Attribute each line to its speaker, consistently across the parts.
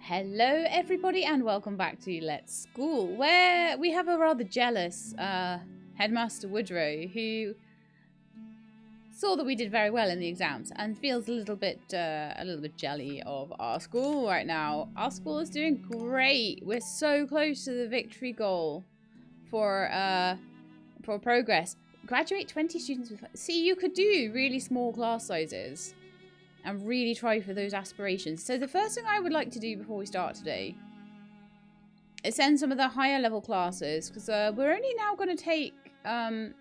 Speaker 1: Hello everybody and welcome back to Let's School, where we have a rather jealous headmaster Woodrow who saw that we did very well in the exams and feels a little bit jelly of our school right now. Our school is doing great. We're so close to the victory goal for progress. Graduate 20 students with... See, you could do really small class sizes and really try for those aspirations. So the first thing I would like to do before we start today is send some of the higher level classes, because we're only now going to take... we're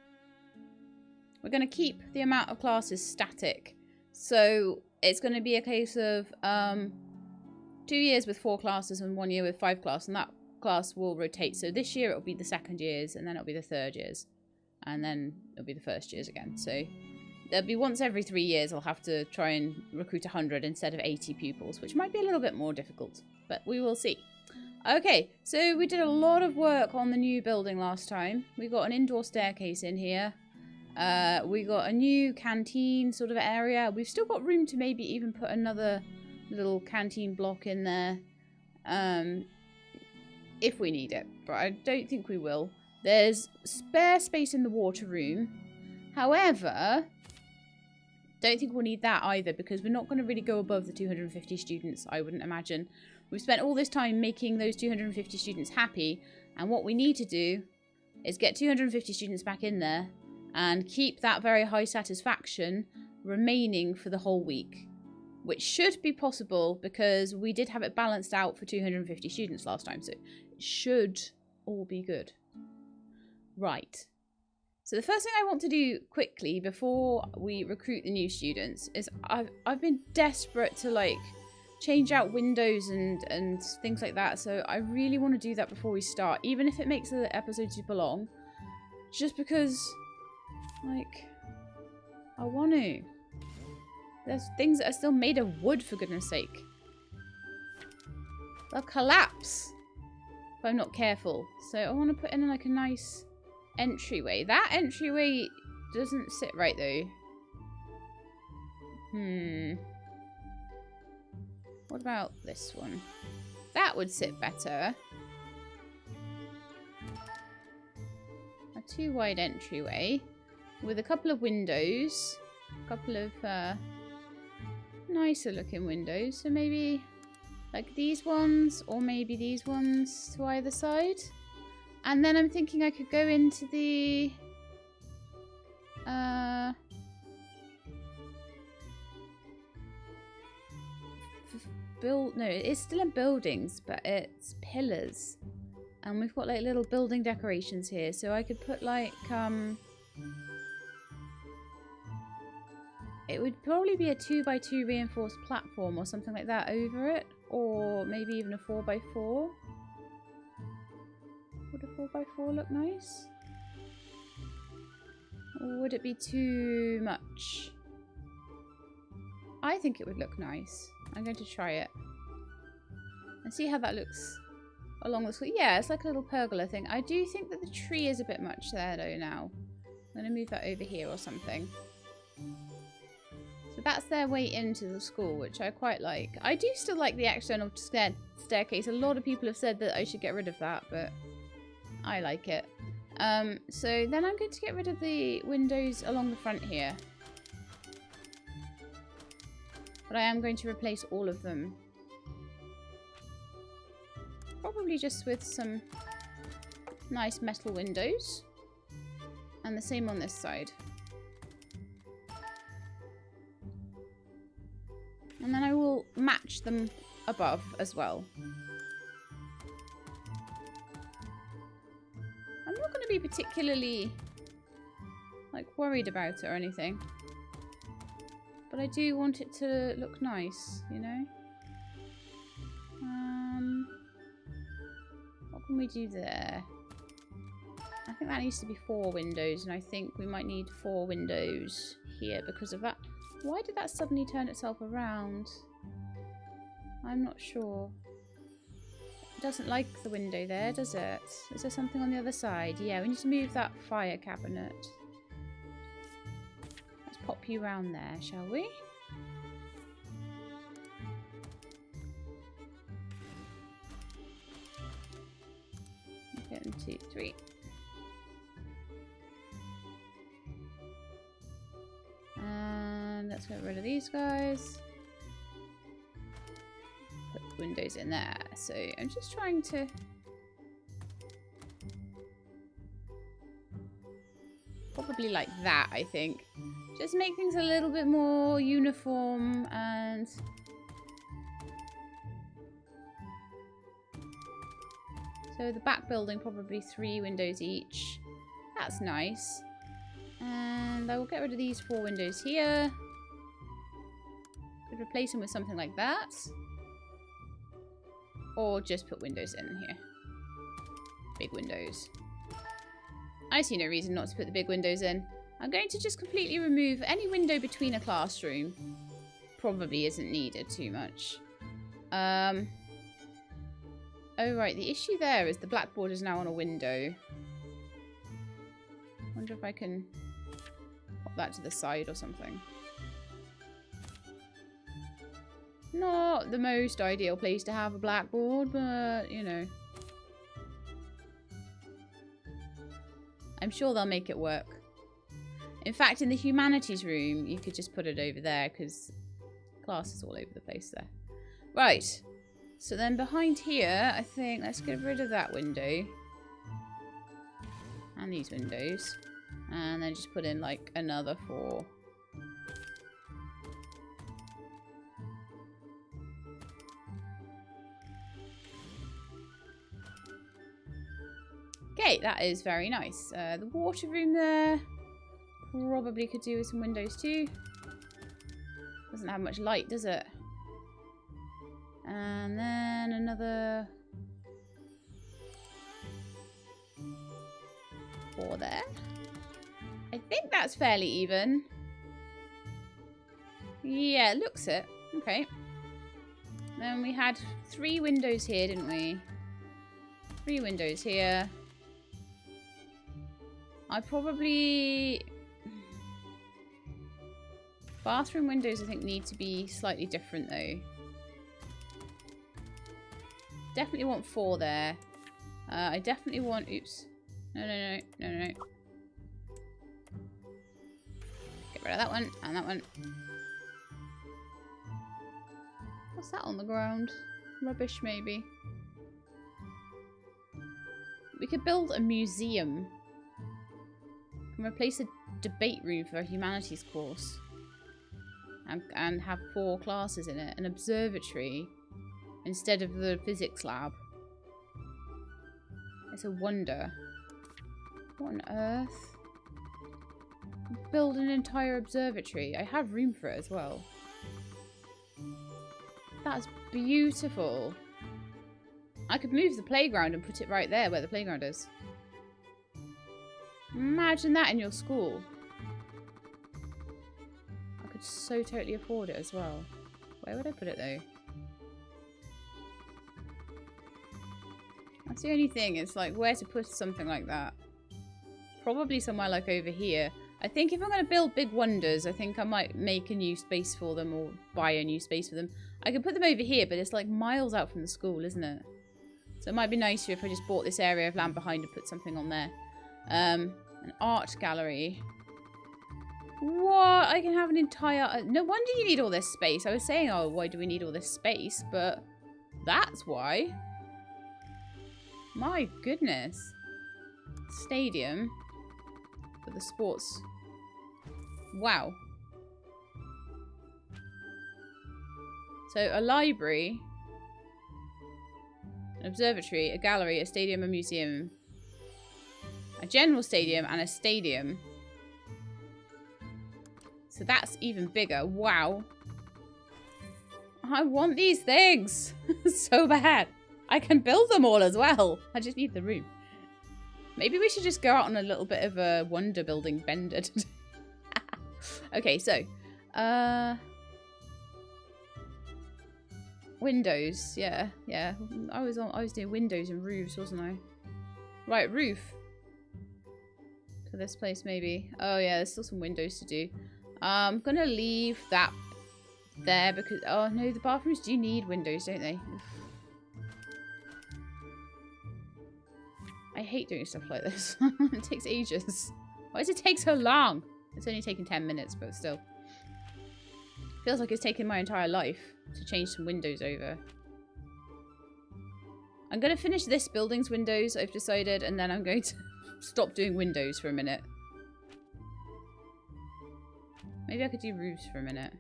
Speaker 1: going to keep the amount of classes static. So it's going to be a case of 2 years with 4 classes and 1 year with 5 classes, and that class will rotate. So this year it'll be the second years, and then it'll be the third years, and then it'll be the first years again. So there'll be once every 3 years I'll have to try and recruit 100 instead of 80 pupils, which might be a little bit more difficult, but we will see. Okay, so we did a lot of work on the new building last time. We got an indoor staircase in here. We got a new canteen sort of area. We've still got room to maybe even put another little canteen block in there if we need it, but I don't think we will. There's spare space in the water room. However, don't think we'll need that either, because we're not going to really go above the 250 students, I wouldn't imagine. We've spent all this time making those 250 students happy, and what we need to do is get 250 students back in there and keep that very high satisfaction remaining for the whole week, which should be possible because we did have it balanced out for 250 students last time, so it should all be good. Right. So the first thing I want to do quickly before we recruit the new students is I've been desperate to like change out windows and things like that. So I really want to do that before we start, even if it makes the episode super long, just because like I want to. There's things that are still made of wood, for goodness sake. They'll collapse if I'm not careful. So I want to put in like a nice entryway. That entryway doesn't sit right though. What about this one? That would sit better. A too wide entryway with a couple of windows. A couple of nicer looking windows. So maybe like these ones, or maybe these ones to either side. And then I'm thinking I could go into the no, it's still in buildings, but it's pillars. And we've got like little building decorations here. So I could put like it would probably be a 2x2 reinforced platform or something like that over it, or maybe even a 4x4. Would a 4x4 look nice? Or would it be too much? I think it would look nice. I'm going to try it and see how that looks along the school. Yeah, it's like a little pergola thing. I do think that the tree is a bit much there though now. I'm going to move that over here or something. So that's their way into the school, which I quite like. I do still like the external staircase. A lot of people have said that I should get rid of that, but I like it. So then I'm going to get rid of the windows along the front here. But I am going to replace all of them. Probably just with some nice metal windows. And the same on this side. And then I will match them above as well. I'm not going to be particularly like worried about it or anything. But I do want it to look nice, you know? What can we do there? I think that needs to be 4 windows, and I think we might need 4 windows here because of that. Why did that suddenly turn itself around? I'm not sure. It doesn't like the window there, does it? Is there something on the other side? Yeah, we need to move that fire cabinet. Let's pop you round there, shall we? 1, 2, 3. And let's get rid of these guys. Put windows in there. So I'm just trying to... Probably like that, I think. Just make things a little bit more uniform and... So the back building, probably 3 windows each. That's nice. And I will get rid of these 4 windows here. Could replace them with something like that. Or just put windows in here. Big windows. I see no reason not to put the big windows in. I'm going to just completely remove any window between a classroom. Probably isn't needed too much. Oh, right. The issue there is the blackboard is now on a window. Wonder if I can pop that to the side or something. Not the most ideal place to have a blackboard, but, you know. I'm sure they'll make it work. In fact, in the humanities room, you could just put it over there because class is all over the place there. Right. So then behind here, I think, let's get rid of that window. And these windows. And then just put in like another 4. Okay, that is very nice. The water room there. Probably could do with some windows too. Doesn't have much light, does it? And then another 4 there. I think that's fairly even. Yeah, looks it. Okay. Then we had 3 windows here, didn't we? 3 windows here. I probably... Bathroom windows, I think, need to be slightly different, though. Definitely want 4 there. I definitely want... Oops. No. Get rid of that one and that one. What's that on the ground? Rubbish, maybe. We could build a museum. And replace a debate room for a humanities course. And have 4 classes in it. An observatory. Instead of the physics lab. It's a wonder. What on earth? Build an entire observatory. I have room for it as well. That's beautiful. I could move the playground and put it right there where the playground is. Imagine that in your school. I could so totally afford it as well. Where would I put it though? That's the only thing. It's like where to put something like that. Probably somewhere like over here. I think if I'm going to build big wonders, I think I might make a new space for them or buy a new space for them. I could put them over here, but it's like miles out from the school, isn't it? So it might be nicer if I just bought this area of land behind and put something on there. An art gallery. What? I can have an entire... no wonder you need all this space. I was saying, oh, why do we need all this space? But that's why. My goodness. Stadium. For the sports. Wow. So a library, an observatory, a gallery, a stadium, a museum, a general stadium, and a stadium. So that's even bigger. Wow. I want these things so bad. I can build them all as well. I just need the room. Maybe we should just go out on a little bit of a wonder building bender today. Okay, so windows, yeah. I was doing windows and roofs, wasn't I? Right, roof for this place maybe. Oh yeah, there's still some windows to do. I'm gonna leave that there because oh no, the bathrooms do need windows, don't they? I I hate doing stuff like this. It takes ages. Why does it take so long? It's only taken 10 minutes, but still. Feels like it's taken my entire life to change some windows over. I'm going to finish this building's windows, I've decided, and then I'm going to stop doing windows for a minute. Maybe I could do roofs for a minute.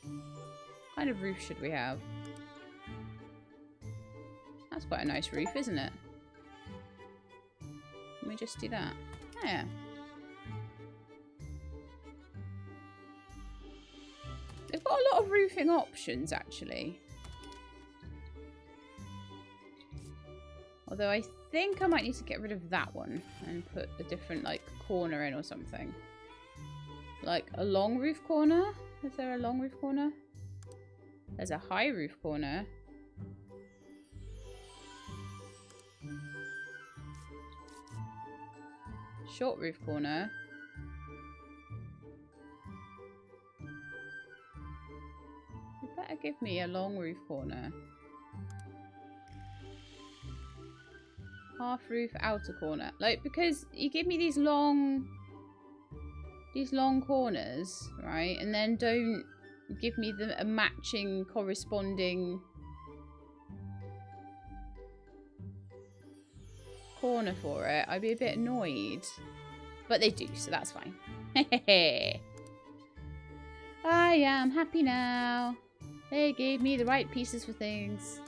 Speaker 1: What kind of roof should we have? That's quite a nice roof, isn't it? Let me just do that. Oh, yeah. They've got a lot of roofing options, actually. Although I think I might need to get rid of that one and put a different, like, corner in or something. Like a long roof corner? Is there a long roof corner? There's a high roof corner. Short roof corner. You better give me a long roof corner. Half roof outer corner. Like, because you give me these long corners, right? And then don't give me a matching corresponding corner for it. I'd be a bit annoyed. But they do, so that's fine. I am happy now. They gave me the right pieces for things.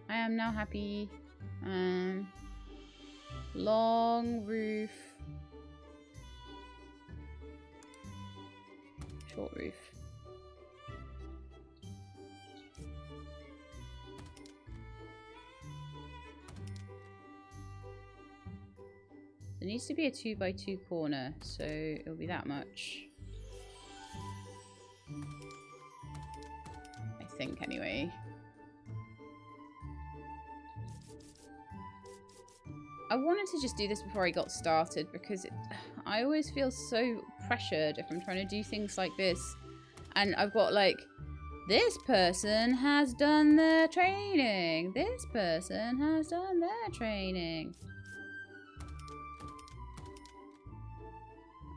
Speaker 1: I am now happy. Long roof. Short roof. There needs to be a 2x2 corner, so it'll be that much. I think, anyway. I wanted to just do this before I got started because I always feel so pressured if I'm trying to do things like this. And I've got like, this person has done their training. This person has done their training.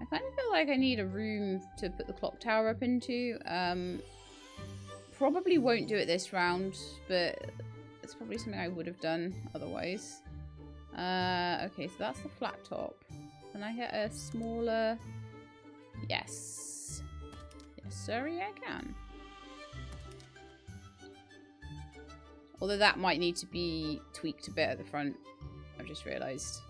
Speaker 1: I kind of feel like I need a room to put the clock tower up into. Probably won't do it this round, but it's probably something I would have done otherwise. Okay, so that's the flat top. Can I get a smaller? Yes. Yes, sorry, I can. Although that might need to be tweaked a bit at the front. I've just realised.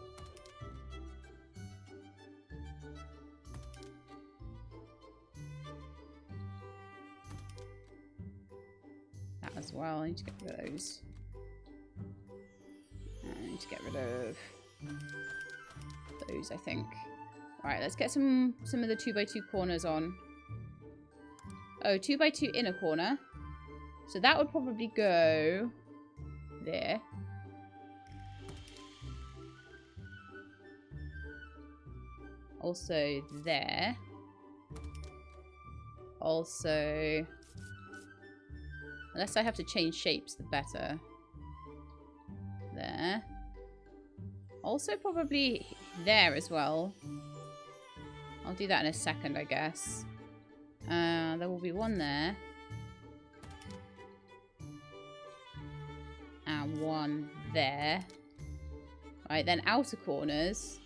Speaker 1: That as well. I need to get rid of those. I need to get rid of those, I think. Alright, let's get some of the 2x2 corners on. Oh, 2x2 inner corner. So that would probably go there. Also there. Also, unless I have to change shapes, the better. There. Also probably there as well. I'll do that in a second, I guess. There will be one there. And one there. Right, then outer corners.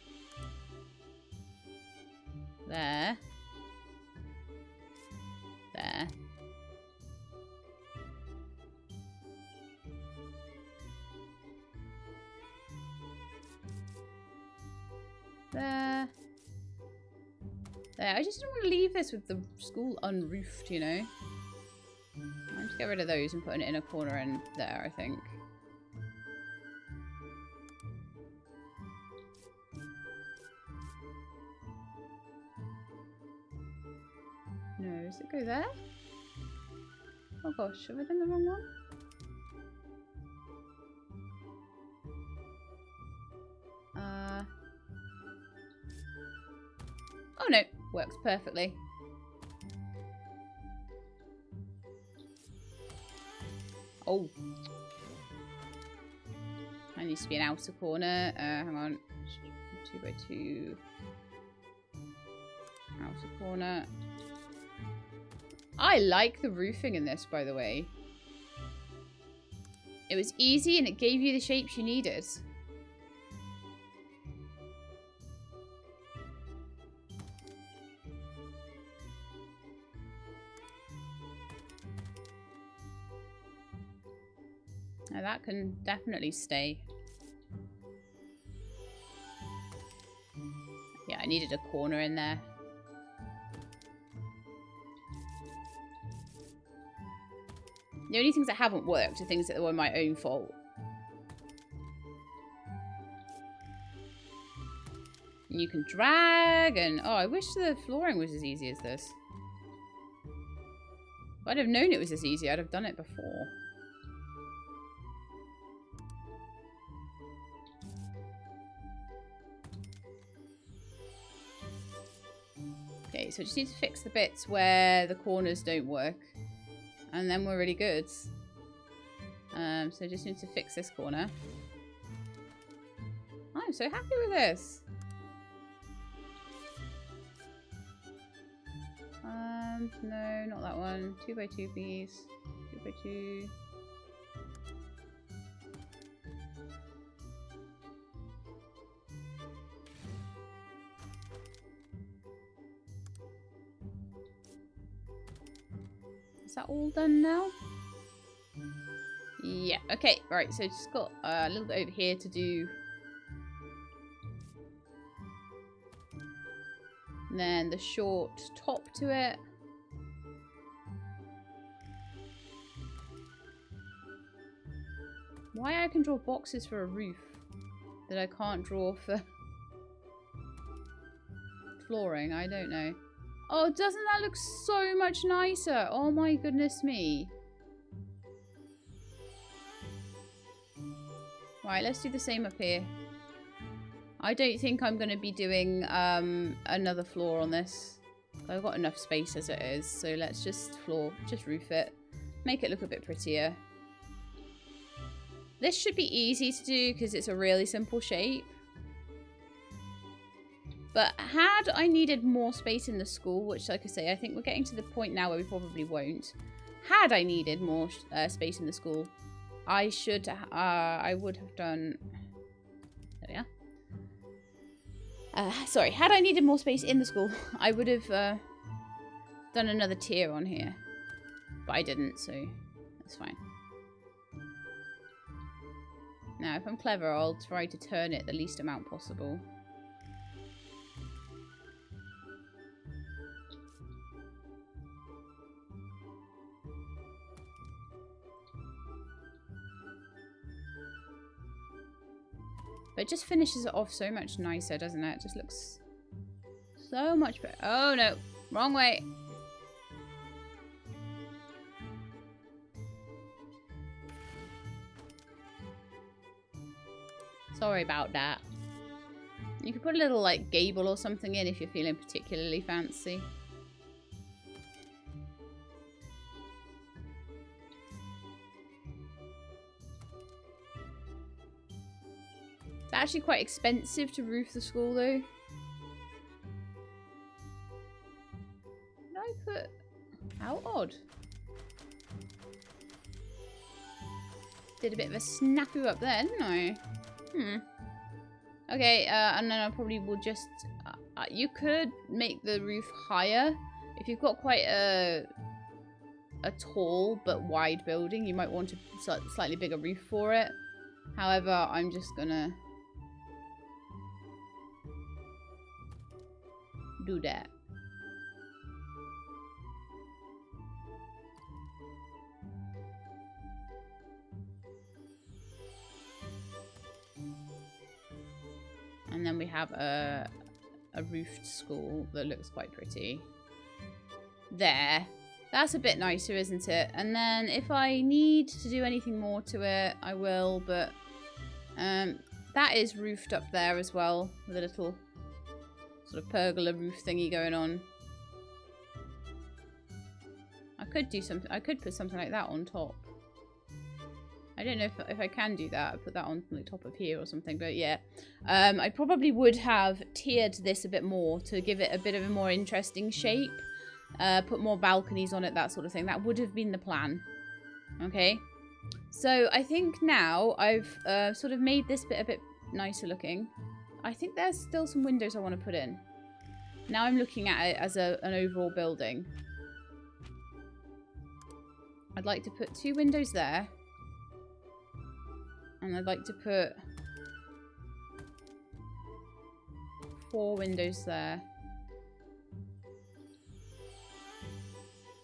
Speaker 1: There. There. There. There. I just don't want to leave this with the school unroofed, you know. I'll just get rid of those and put an inner corner in there, I think. No, does it go there? Oh gosh, have I done the wrong one? Oh no, works perfectly. Oh. needs to be an outer corner. Hang on. 2 by 2. Outer corner. I like the roofing in this, by the way. It was easy and it gave you the shapes you needed. Now that can definitely stay. Yeah, I needed a corner in there. The only things that haven't worked are things that were my own fault. And you can drag and... Oh, I wish the flooring was as easy as this. If I'd have known it was as easy, I'd have done it before. Okay, so I just need to fix the bits where the corners don't work. And then we're really good. So I just need to fix this corner. I'm so happy with this. No, not that one. 2 by 2 please. 2 by 2. Is that all done now? Yeah, okay, right, so just got a little bit over here to do. And then the short top to it. Why I can draw boxes for a roof that I can't draw for flooring, I don't know. Oh, doesn't that look so much nicer? Oh my goodness me. Right, let's do the same up here. I don't think I'm going to be doing another floor on this. I've got enough space as it is, so let's just roof it. Make it look a bit prettier. This should be easy to do because it's a really simple shape. But had I needed more space in the school, which like I say, I think we're getting to the point now where we probably won't. Had I needed more space in the school, I would have done... There we are. Sorry, had I needed more space in the school, I would have done another tier on here. But I didn't, so that's fine. Now, if I'm clever, I'll try to turn it the least amount possible. But it just finishes it off so much nicer, doesn't it? It just looks so much better. Oh no, wrong way. Sorry about that. You could put a little like gable or something in if you're feeling particularly fancy. It's actually quite expensive to roof the school though. Did I put... How odd. Did a bit of a snafu up there, didn't I? Okay, and then I probably will just... you could make the roof higher. If you've got quite a tall but wide building, you might want a slightly bigger roof for it. However, I'm just gonna do that. And then we have a roofed school that looks quite pretty. There. That's a bit nicer, isn't it? And then if I need to do anything more to it, I will. But that is roofed up there as well, with a little sort of pergola roof thingy going on. I could do something. I could put something like that on top. I don't know if I can do that. I put that on the top of here or something, but yeah. I probably would have tiered this a bit more to give it a bit of a more interesting shape. Put more balconies on it, that sort of thing. That would have been the plan. Okay. So I think now I've sort of made this bit a bit nicer looking. I think there's still some windows I want to put in. Now I'm looking at it as an overall building. I'd like to put 2 windows there. And I'd like to put 4 windows there.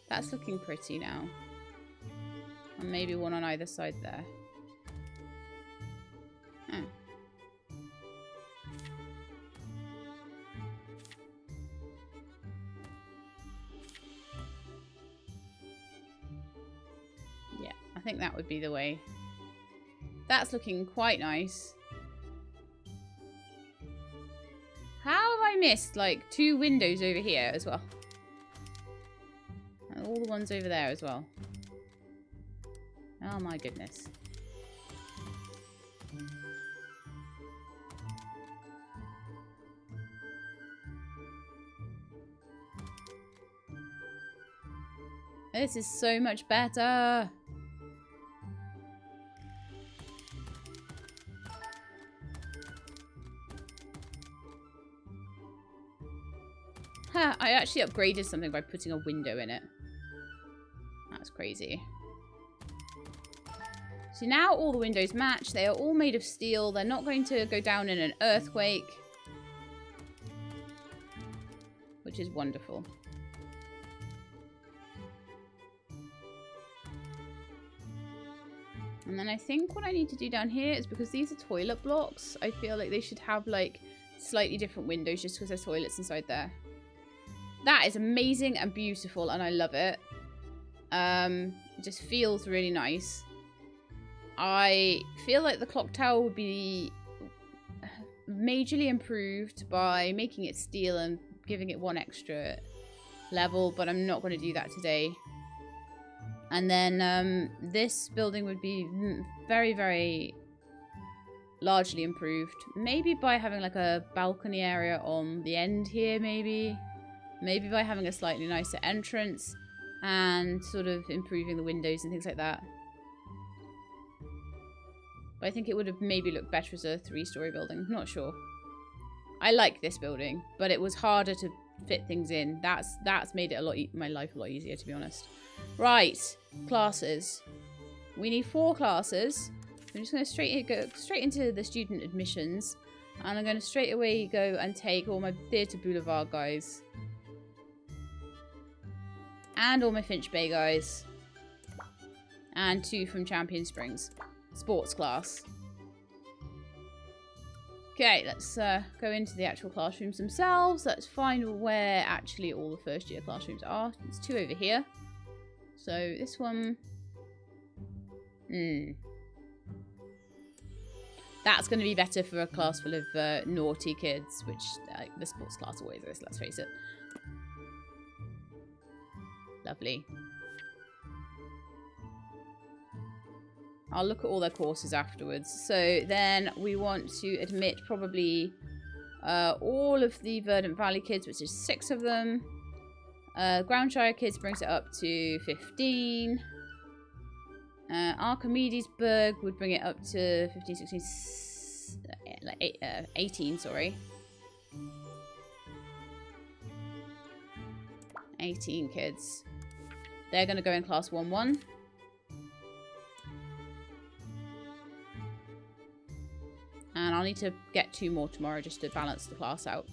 Speaker 1: That's looking pretty now. And maybe 1 on either side there. Oh. Yeah, I think that would be the way. That's looking quite nice. How have I missed, like, 2 windows over here as well? And all the ones over there as well. Oh my goodness. This is so much better. I actually upgraded something by putting a window in it. That's crazy. So now all the windows match. They are all made of steel. They're not going to go down in an earthquake. Which is wonderful. And then I think what I need to do down here is, because these are toilet blocks, I feel like they should have like slightly different windows just because there's toilets inside there. That is amazing and beautiful, and I love it. It just feels really nice. I feel like the clock tower would be majorly improved by making it steel and giving it 1 extra level, but I'm not going to do that today. And then this building would be very, very largely improved. Maybe by having like a balcony area on the end here, maybe. Maybe by having a slightly nicer entrance and sort of improving the windows and things like that. But I think it would have maybe looked better as a 3-story building. Not sure. I like this building, but it was harder to fit things in. That's made it my life a lot easier, to be honest. Right, classes. We need 4 classes. I'm just going to go straight into the student admissions, and I'm going to straight away go and take all my Theatre Boulevard guys. And all my Finch Bay guys. And 2 from Champion Springs. Sports class. Okay, let's go into the actual classrooms themselves. Let's find where actually all the first year classrooms are. There's 2 over here. So this one... That's going to be better for a class full of naughty kids, which the sports class always is, let's face it. Lovely. I'll look at all their courses afterwards. So then we want to admit probably all of the Verdant Valley kids, which is 6 of them. Groundshire kids brings it up to 15. Archimedesburg would bring it up to 15, 16, 18, sorry. 18 kids. They're going to go in class 1-1. And I'll need to get 2 more tomorrow just to balance the class out.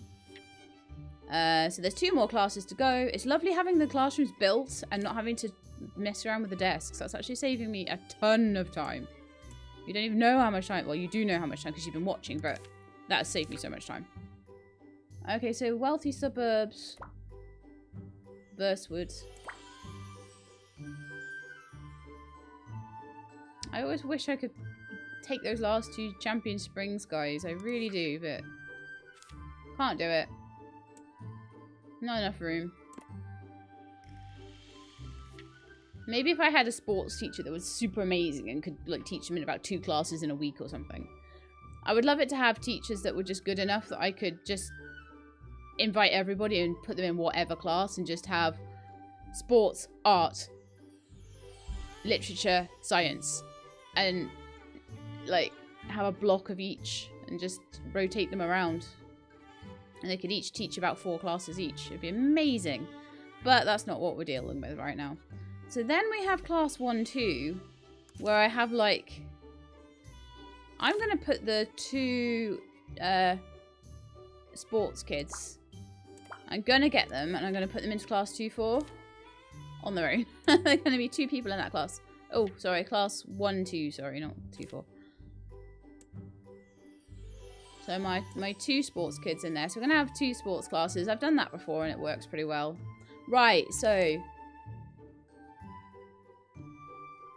Speaker 1: So there's 2 more classes to go. It's lovely having the classrooms built and not having to mess around with the desks. That's actually saving me a ton of time. You don't even know how much time. Well, you do know how much time because you've been watching, but that has saved me so much time. Okay, so wealthy suburbs. Burstwood. I always wish I could take those last 2 Champion Springs guys. I really do, but can't do it. Not enough room. Maybe if I had a sports teacher that was super amazing and could like teach them in about 2 classes in a week or something. I would love it to have teachers that were just good enough that I could just invite everybody and put them in whatever class and just have sports, art, literature, science, and like have a block of each and just rotate them around. And they could each teach about 4 classes each. It'd be amazing. But that's not what we're dealing with right now. So then we have class 1, 2, where I have like... I'm going to put the 2 sports kids. I'm going to get them and I'm going to put them into class 2, 4 on their own. There are going to be 2 people in that class. Oh, sorry, class 1, 2, sorry, not 2, 4. So my 2 sports kids in there. So we're going to have 2 sports classes. I've done that before and it works pretty well. Right, so...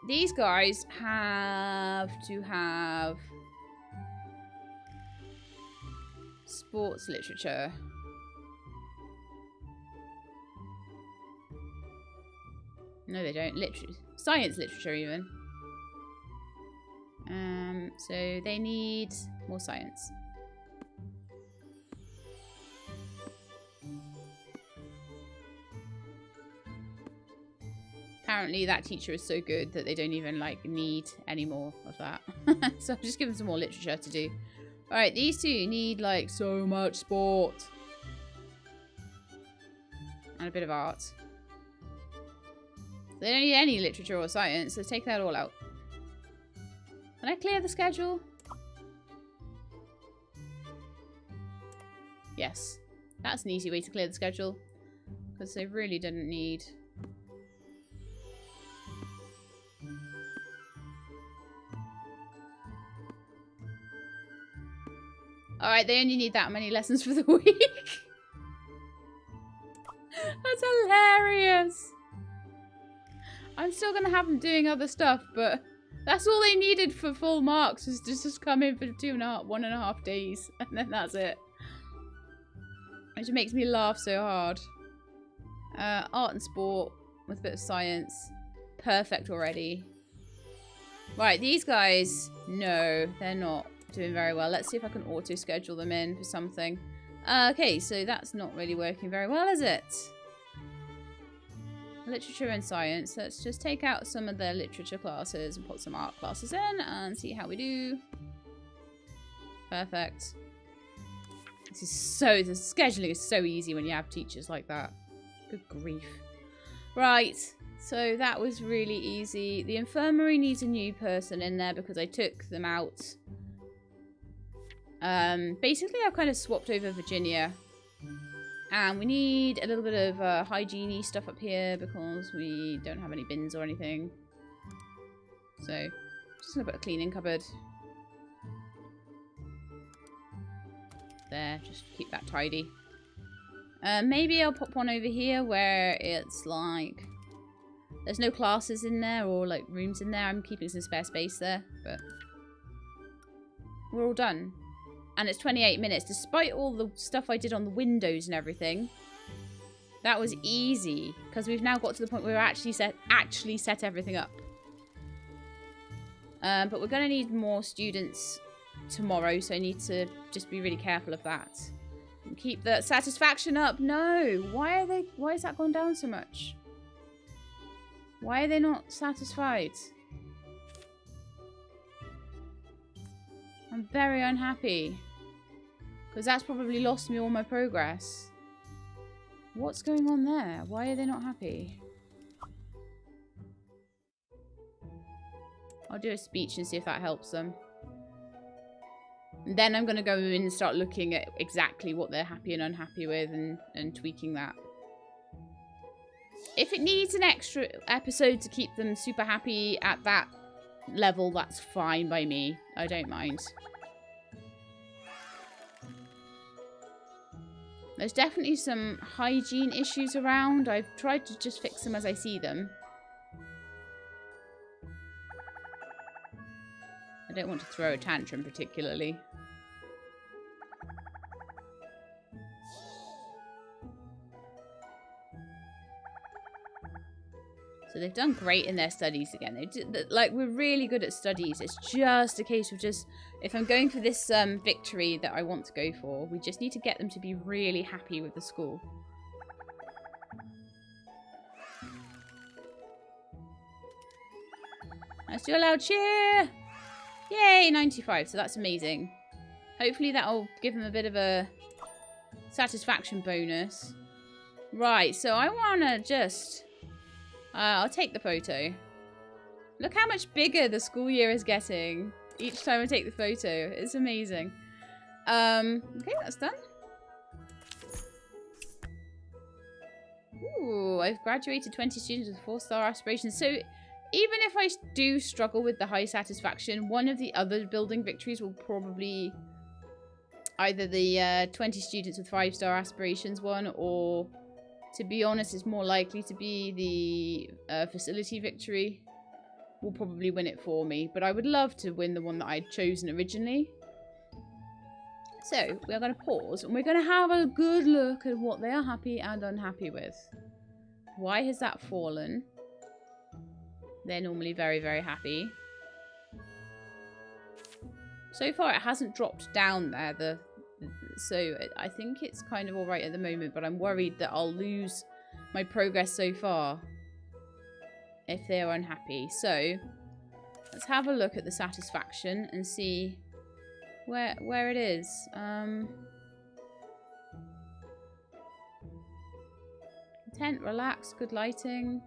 Speaker 1: these guys have to have... sports literature. No, they don't. Science literature, even. So they need more science. Apparently that teacher is so good that they don't even like need any more of that. So I'll just give them some more literature to do. Alright, these 2 need like so much sport. And a bit of art. They don't need any literature or science, so take that all out. Can I clear the schedule? Yes. That's an easy way to clear the schedule. Because they really didn't need... Alright, they only need that many lessons for the week. That's hilarious. I'm still going to have them doing other stuff, but that's all they needed for full marks, was to just come in for 1.5 days, and then that's it. Which makes me laugh so hard. Art and sport with a bit of science. Perfect already. Right, these guys, no, they're not doing very well. Let's see if I can auto-schedule them in for something. Okay, so that's not really working very well, is it? Literature and science. Let's just take out some of the literature classes and put some art classes in and see how we do. Perfect. The scheduling is so easy when you have teachers like that. Good grief. Right, so that was really easy. The infirmary needs a new person in there because I took them out. Basically I've kind of swapped over Virginia. And we need a little bit of hygiene-y stuff up here because we don't have any bins or anything. So, just going to put a cleaning cupboard. There, just keep that tidy. Maybe I'll pop one over here where it's like... there's no classes in there or like rooms in there. I'm keeping some spare space there, but... we're all done. And it's 28 minutes. Despite all the stuff I did on the windows and everything, that was easy. Because we've now got to the point where we've actually set everything up. But we're going to need more students tomorrow, so I need to just be really careful of that. And keep the satisfaction up. No! Why is that gone down so much? Why are they not satisfied? I'm very unhappy. Because that's probably lost me all my progress. What's going on there? Why are they not happy? I'll do a speech and see if that helps them. And then I'm going to go in and start looking at exactly what they're happy and unhappy with and tweaking that. If it needs an extra episode to keep them super happy at that level, that's fine by me. I don't mind. There's definitely some hygiene issues around. I've tried to just fix them as I see them. I don't want to throw a tantrum particularly. So So they've done great in their studies again. Like, we're really good at studies. It's just a case of just, if I'm going for this victory that I want to go for, we just need to get them to be really happy with the school. Let's do a loud cheer! Yay, 95. So that's amazing. Hopefully that'll give them a bit of a satisfaction bonus. Right, so I want to just... I'll take the photo. Look how much bigger the school year is getting each time I take the photo. It's amazing. Okay, that's done. Ooh, I've graduated 20 students with 4-star aspirations. So even if I do struggle with the high satisfaction, one of the other building victories will probably either the 20 students with 5-star aspirations one, or, to be honest, it's more likely to be the facility victory. Will probably win it for me, but I would love to win the one that I'd chosen originally. So we're going to pause and we're going to have a good look at what they are happy and unhappy with. Why has that fallen? They're normally very, very happy. So far it hasn't dropped down there, so I think it's kind of alright at the moment, but I'm worried that I'll lose my progress so far if they're unhappy. So let's have a look at the satisfaction and see where it is. Content, relax, good lighting.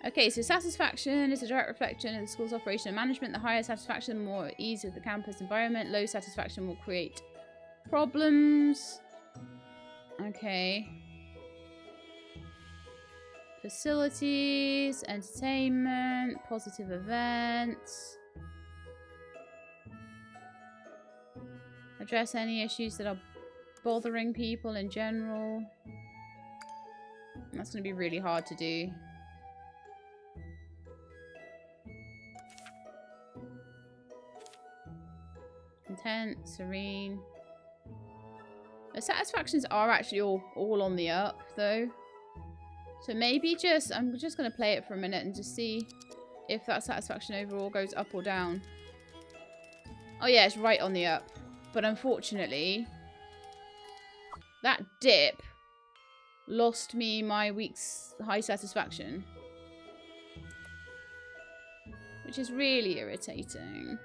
Speaker 1: Okay, so satisfaction is a direct reflection of the school's operation and management. The higher satisfaction, the more ease of the campus environment. Low satisfaction will create problems. Okay. Facilities, entertainment, positive events. Address any issues that are bothering people in general. That's going to be really hard to do. Content, serene. The satisfactions are actually all on the up, though. So maybe I'm just going to play it for a minute and just see if that satisfaction overall goes up or down. Oh yeah, it's right on the up. But unfortunately, that dip lost me my week's high satisfaction. Which is really irritating.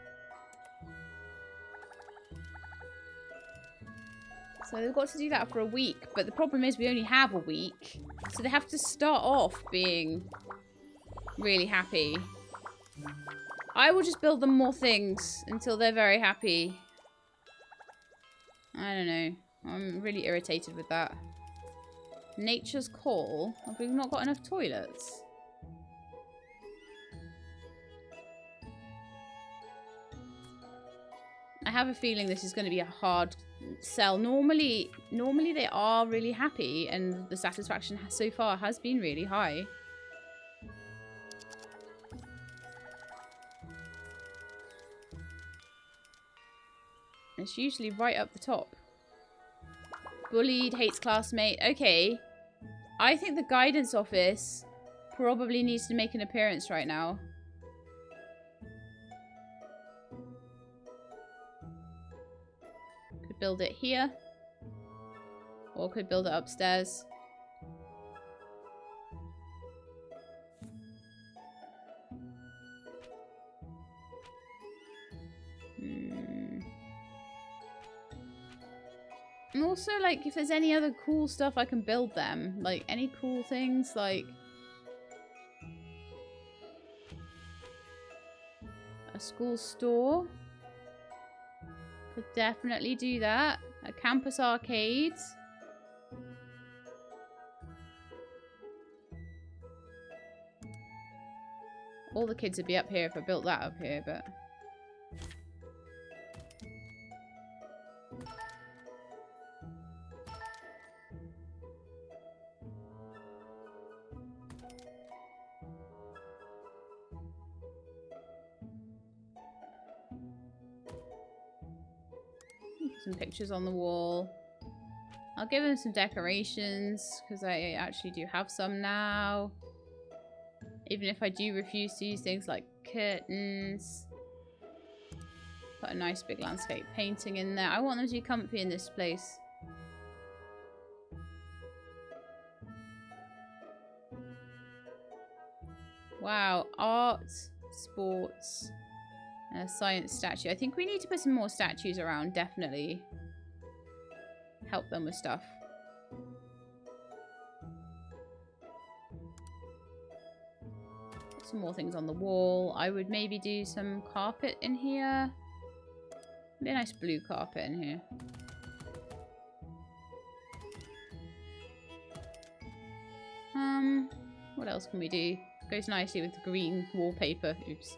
Speaker 1: So they've got to do that for a week, but the problem is we only have a week. So they have to start off being really happy. I will just build them more things until they're very happy. I don't know. I'm really irritated with that. Nature's Call. Have we not got enough toilets? I have a feeling this is going to be a hard sell. Normally they are really happy and the satisfaction so far has been really high. It's usually right up the top. Bullied, hates classmate. Okay. I think the guidance office probably needs to make an appearance right now. Could build it here. Or could build it upstairs. And also, like, if there's any other cool stuff I can build them. Like, any cool things, like... a school store. Could definitely do that. A campus arcade. All the kids would be up here if I built that up here, but... Some pictures on the wall. I'll give him some decorations because I actually do have some now. Even if I do refuse to use things like curtains. Put a nice big landscape painting in there. I want them to be comfy in this place. Wow, art, sports, and a science statue. I think we need to put some more statues around, definitely. Help them with stuff. Some more things on the wall. I would maybe do some carpet in here. Maybe a nice blue carpet in here. What else can we do? Goes nicely with the green wallpaper. Oops.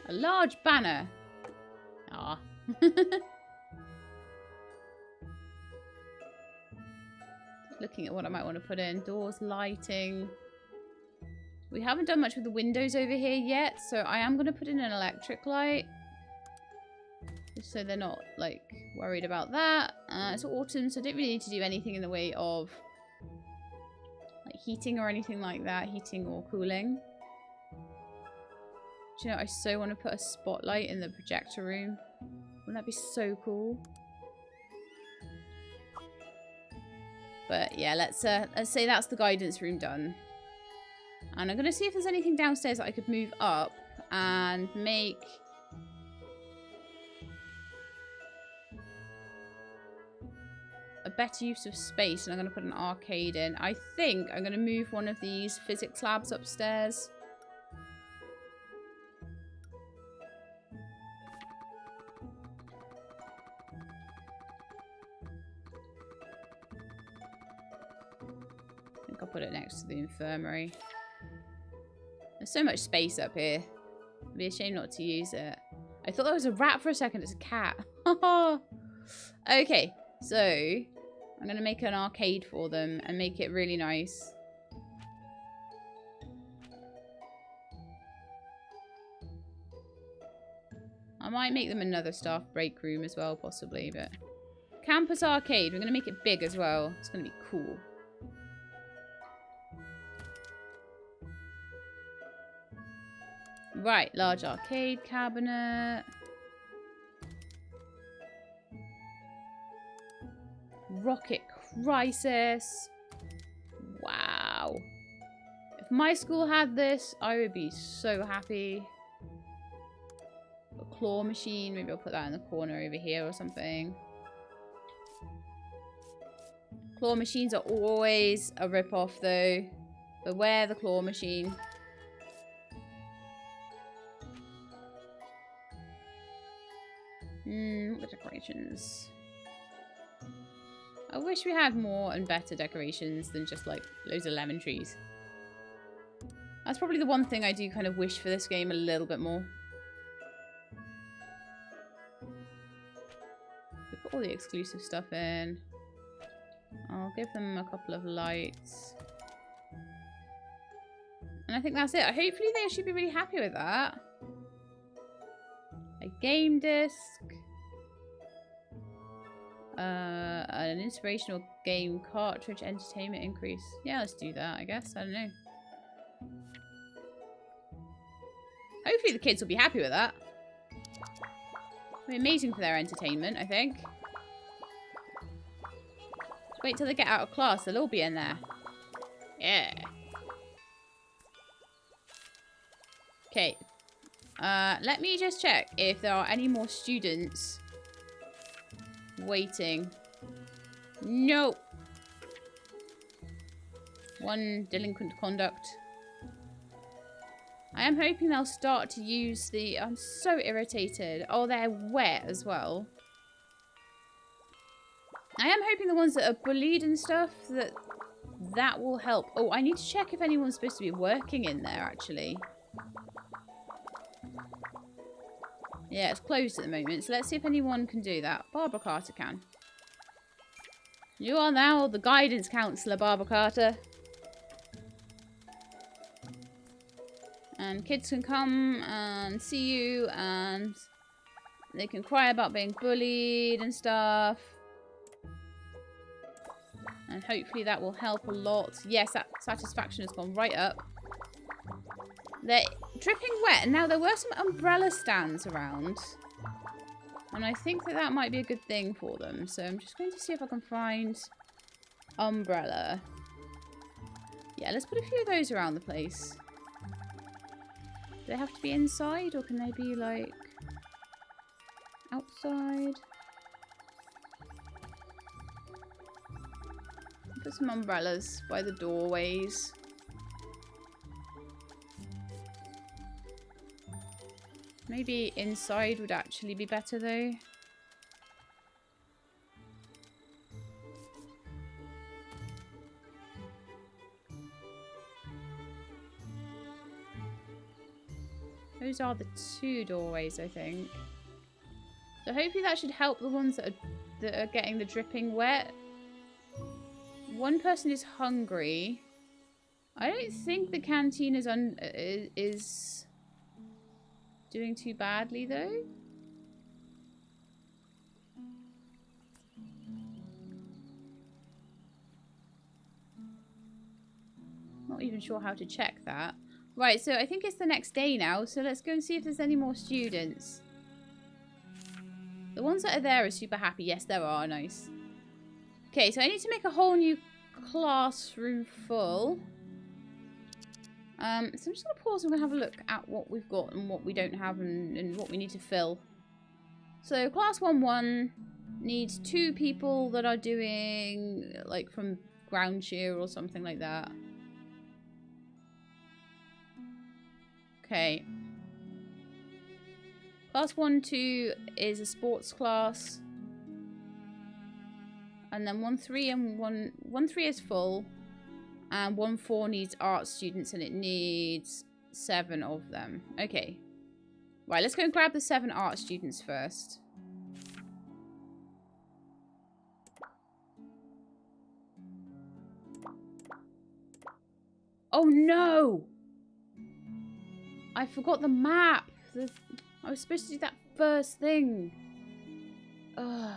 Speaker 1: A large banner. Ah. Looking at what I might want to put in. Doors, lighting. We haven't done much with the windows over here yet, so I am going to put in an electric light. Just so they're not, like, worried about that. It's autumn, so I don't really need to do anything in the way of, like, heating or anything like that. Heating or cooling. Do you know, I so want to put a spotlight in the projector room. Wouldn't that be so cool? But yeah, let's say that's the guidance room done. And I'm going to see if there's anything downstairs that I could move up and make a better use of space. And I'm going to put an arcade in. I think I'm going to move one of these physics labs upstairs. I'll put it next to the infirmary. There's so much space up here. It'd be a shame not to use it. I thought that was a rat for a second. It's a cat. Okay, so I'm going to make an arcade for them and make it really nice. I might make them another staff break room as well, possibly, but... Campus arcade. We're going to make it big as well. It's going to be cool. Right, large arcade cabinet. Rocket Crisis. Wow. If my school had this, I would be so happy. A claw machine. Maybe I'll put that in the corner over here or something. Claw machines are always a rip-off though. Beware the claw machine. What decorations? I wish we had more and better decorations than just like loads of lemon trees. That's probably the one thing I do kind of wish for this game a little bit more. We put all the exclusive stuff in. I'll give them a couple of lights. And I think that's it. Hopefully they should be really happy with that. A game disc. An inspirational game cartridge entertainment increase. Yeah, let's do that, I guess. I don't know. Hopefully the kids will be happy with that. It'll be amazing for their entertainment, I think. Wait till they get out of class. They'll all be in there. Yeah. Okay. Let me just check if there are any more students waiting. Nope. One delinquent conduct. I am hoping they'll start to use the... I'm so irritated. Oh, they're wet as well. I am hoping the ones that are bullied and stuff, that will help. Oh, I need to check if anyone's supposed to be working in there, actually. Yeah, it's closed at the moment, so let's see if anyone can do that. Barbara Carter can. You are now the guidance counselor, Barbara Carter. And kids can come and see you, and they can cry about being bullied and stuff. And hopefully that will help a lot. Yes, that satisfaction has gone right up. They're dripping wet. And now there were some umbrella stands around. And I think that that might be a good thing for them. So I'm just going to see if I can find umbrella. Yeah, let's put a few of those around the place. Do they have to be inside, or can they be, like, outside? Put some umbrellas by the doorways. Maybe inside would actually be better, though. Those are the 2 doorways, I think. So hopefully that should help the ones that are getting the dripping wet. One person is hungry. I don't think the canteen is doing too badly, though. Not even sure how to check that. Right, so I think it's the next day now, so let's go and see if there's any more students. The ones that are there are super happy. Yes, there are. Nice. Okay, so I need to make a whole new classroom full. So I'm just going to pause and we're going to have a look at what we've got and what we don't have and what we need to fill. So class 1-1 needs 2 people that are doing, like, from ground cheer or something like that. Okay. Class 1-2 is a sports class. And then 1-3 and 1-3 is full. And 1-4 needs art students, and it needs 7 of them. Okay. Right, let's go and grab the 7 art students first. Oh no! I forgot the map. I was supposed to do that first thing. Ugh.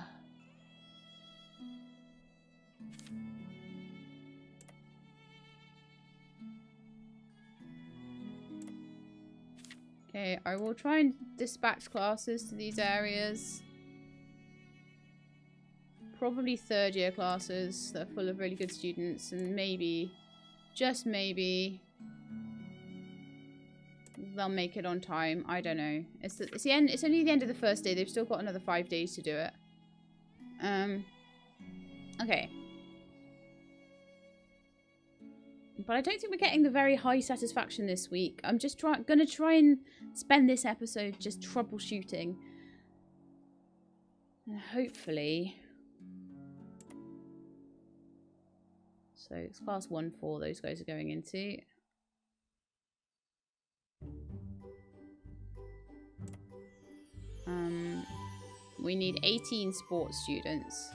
Speaker 1: Okay, I will try and dispatch classes to these areas. Probably 3rd year classes that are full of really good students, and maybe, just maybe, they'll make it on time. I don't know. It's the end. It's only the end of the first day. They've still got another 5 days to do it. Okay. But I don't think we're getting the very high satisfaction this week. I'm just gonna try and spend this episode just troubleshooting. And hopefully. So it's class 1-4 those guys are going into. We need 18 sports students.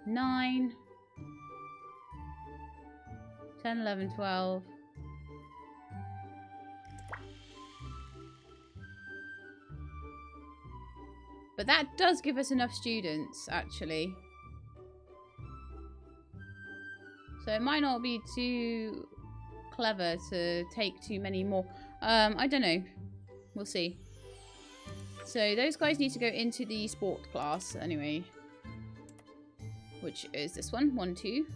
Speaker 1: 9, 10, 11, 12. But that does give us enough students, actually. So it might not be too clever to take too many more. I don't know. We'll see. So those guys need to go into the sport class anyway. Which is this one, 1-2.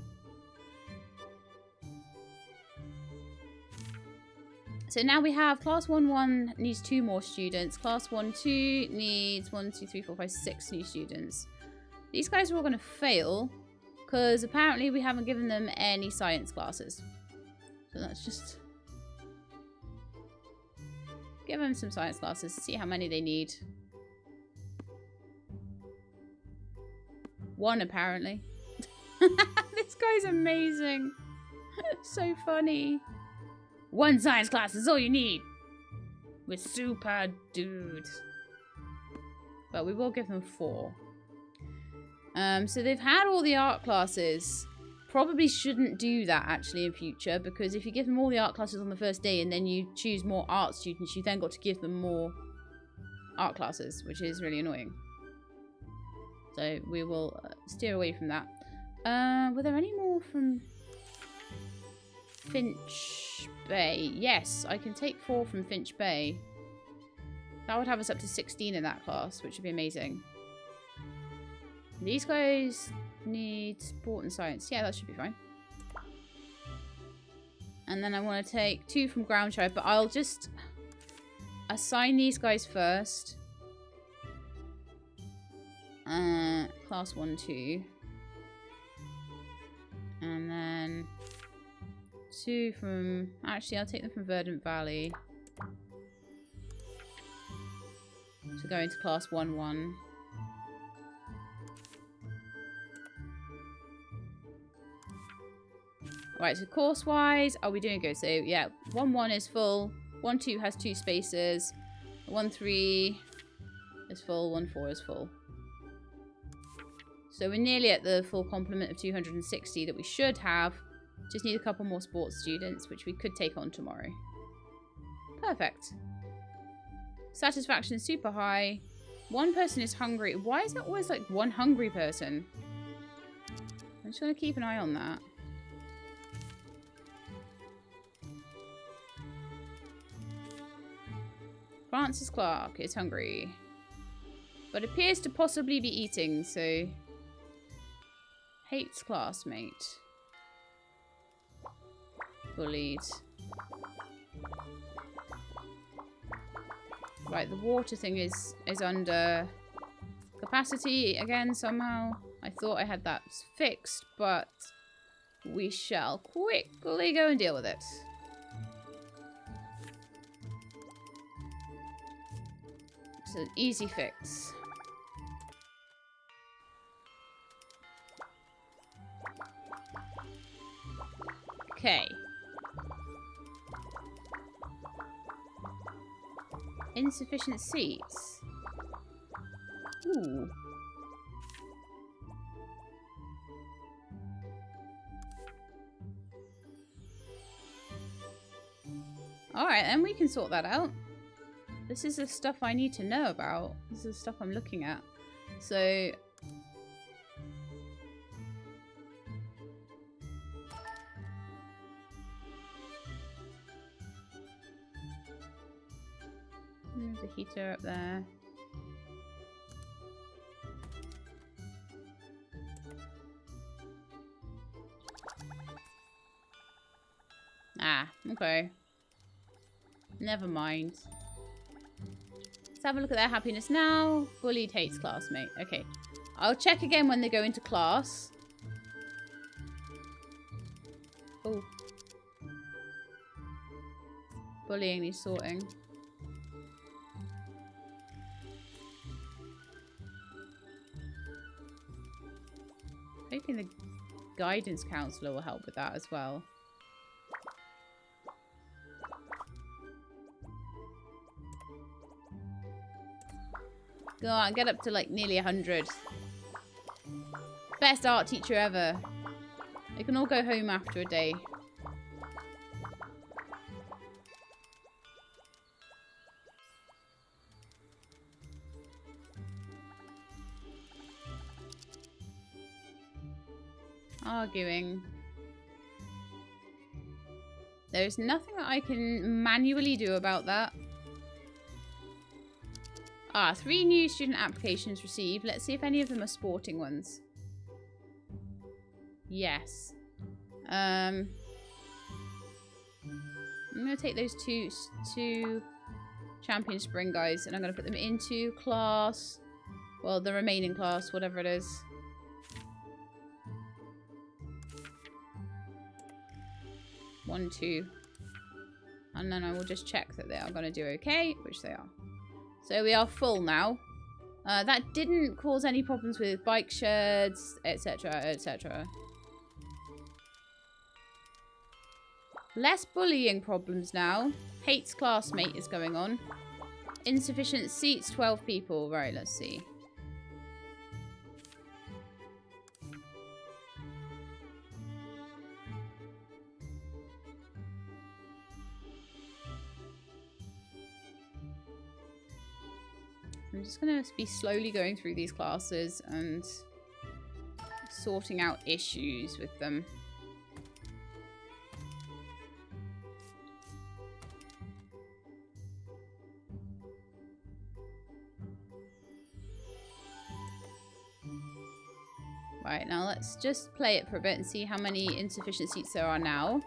Speaker 1: So now we have class 1-1 needs 2 more students. Class 1-2 needs 1, 2, 3, 4, 5, 6 new students. These guys are all going to fail because apparently we haven't given them any science classes. So let's just give them some science classes, see how many they need. 1 apparently. This guy's amazing. So funny. 1 science class is all you need. We're super dudes. But we will give them 4. So they've had all the art classes probably shouldn't do that actually in future, because if you give them all the art classes on the first day and then you choose more art students, you then got to give them more art classes, which is really annoying. So we will steer away from that. Were there any more from Finch Bay? Yes, I can take 4 from Finch Bay. That would have us up to 16 in that class, which would be amazing. These guys need sport and science. Yeah, that should be fine. And then I want to take 2 from Groundshire, but I'll just assign these guys first. Class 1, 2. And then 2 from... Actually, I'll take them from Verdant Valley. To go into class 1, 1. Right, so course-wise, are we doing good? So, yeah, 1, 1 is full. 1, 2 has 2 spaces. 1, 3 is full. 1, 4 is full. So we're nearly at the full complement of 260 that we should have. Just need a couple more sports students, which we could take on tomorrow. Perfect. Satisfaction is super high. 1 person is hungry. Why is there always like 1 hungry person? I'm just going to keep an eye on that. Francis Clark is hungry, but appears to possibly be eating, so hates classmate. Bullied. Right, the water thing is under capacity again somehow. I thought I had that fixed, but we shall quickly go and deal with it. It's an easy fix. Okay. Insufficient seats. Ooh. Alright, then we can sort that out. This is the stuff I need to know about. This is the stuff I'm looking at. So... move the heater up there. Ah, okay. Never mind. Let's have a look at their happiness now. Bullied hates classmate. Okay. I'll check again when they go into class. Oh. Bullying needs sorting. Hoping the guidance counselor will help with that as well. Go on, get up to like nearly 100. Best art teacher ever. They can all go home after a day. Arguing. There's nothing that I can manually do about that. Ah, 3 new student applications received. Let's see if any of them are sporting ones. Yes. I'm going to take those two champion spring guys and I'm going to put them into class. Well, the remaining class, whatever it is. One, 2. And then I will just check that they are going to do okay, which they are. So we are full now. That didn't cause any problems with bike sheds, etc., etc. Less bullying problems now. Hates classmate is going on. Insufficient seats, 12 people. Right, let's see. I'm just going to be slowly going through these classes and sorting out issues with them. Right, now let's just play it for a bit and see how many insufficient seats there are now.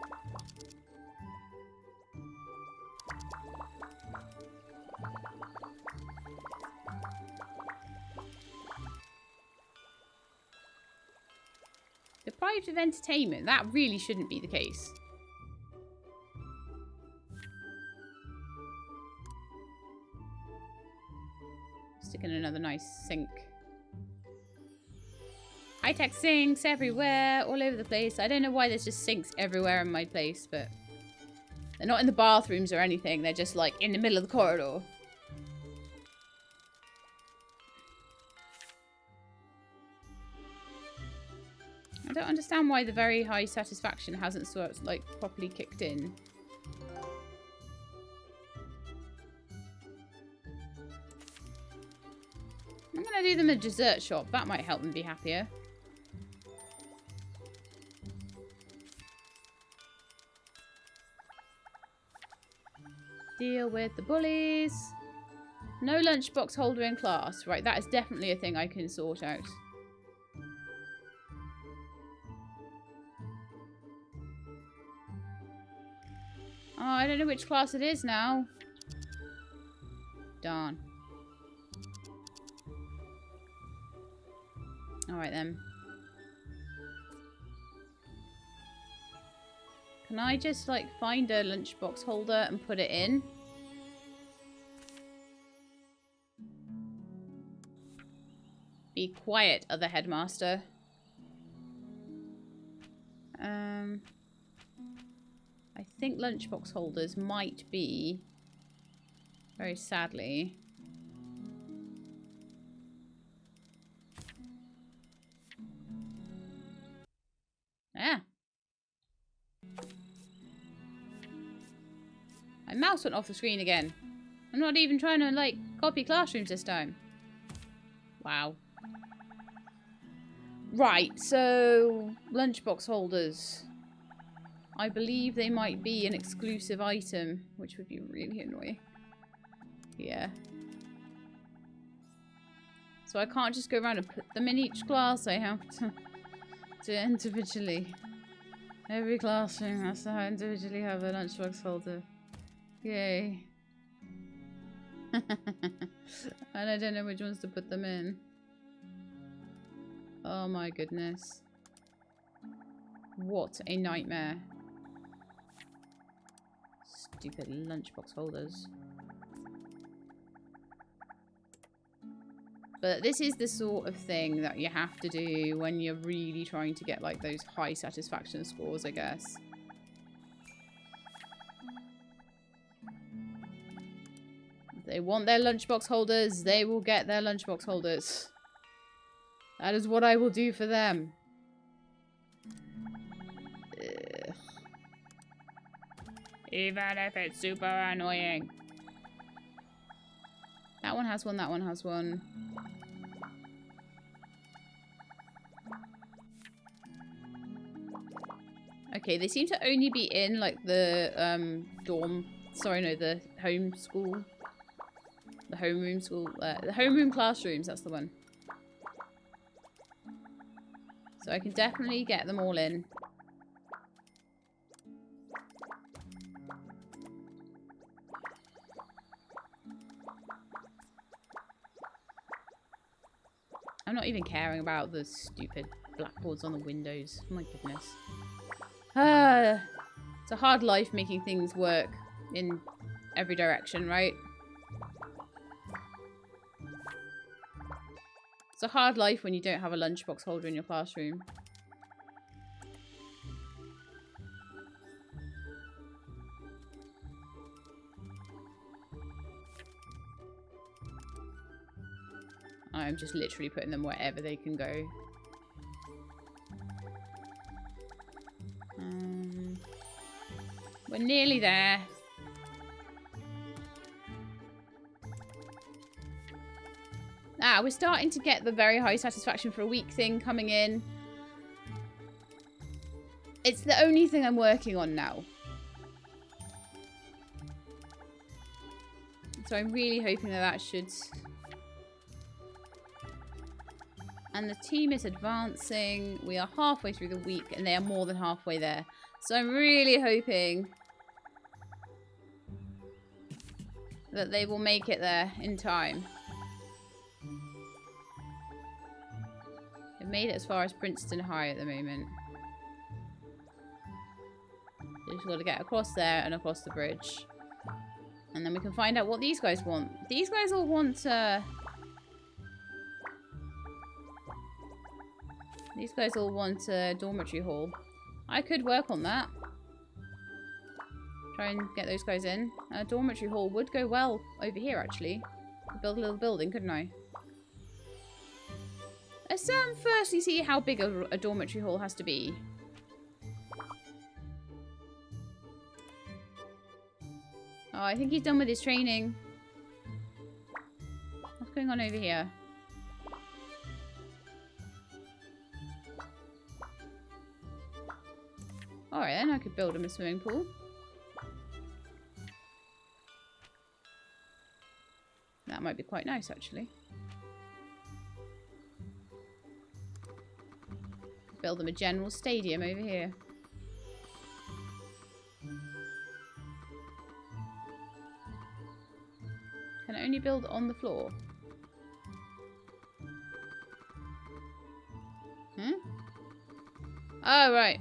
Speaker 1: Deprived of entertainment. That really shouldn't be the case. Stick in another nice sink. High-tech sinks everywhere, all over the place. I don't know why there's just sinks everywhere in my place, but they're not in the bathrooms or anything. They're just like in the middle of the corridor. I don't understand why the very high satisfaction hasn't sort of like properly kicked in. I'm gonna do them a dessert shop. That might help them be happier. Deal with the bullies. No lunchbox holder in class. Right, that is definitely a thing I can sort out. Oh, I don't know which class it is now. Darn. Alright then. Can I just like find a lunchbox holder and put it in? Be quiet, other headmaster. I think lunchbox holders might be, very sadly, my mouse went off the screen again. I'm not even trying to like copy classrooms this time. Wow. Right, so lunchbox holders. I believe they might be an exclusive item, which would be really annoying. Yeah. So I can't just go around and put them in each class. I have to do it individually. Every classroom has to individually have a lunchbox holder. Yay. And I don't know which ones to put them in. Oh my goodness. What a nightmare. Stupid lunchbox holders. But this is the sort of thing that you have to do when you're really trying to get like those high satisfaction scores, I guess. If they want their lunchbox holders, they will get their lunchbox holders. That is what I will do for them. Ugh. Even if it's super annoying. That one has one, that one has one. Okay, they seem to only be in like the dorm, sorry no, the home school. The homeroom school, the homeroom classrooms, that's the one. So I can definitely get them all in. I'm not even caring about the stupid blackboards on the windows. Oh my goodness. It's a hard life making things work in every direction, right? It's a hard life when you don't have a lunchbox holder in your classroom. I'm just literally putting them wherever they can go. We're nearly there. We're starting to get the very high satisfaction for a week thing coming in. It's the only thing I'm working on now. So I'm really hoping that should... And the team is advancing. We are halfway through the week and they are more than halfway there. So I'm really hoping that they will make it there in time. They've made it as far as Princeton High at the moment. Just got to get across there and across the bridge. And then we can find out what these guys want. These guys all want... These guys all want a dormitory hall. I could work on that. Try and get those guys in. A dormitory hall would go well over here, actually. Build a little building, couldn't I? Let's firstly see how big a dormitory hall has to be. Oh, I think he's done with his training. What's going on over here? Alright then, I could build him a swimming pool. That might be quite nice, actually. Build them a general stadium over here. Can I only build on the floor? Hmm? Oh, right.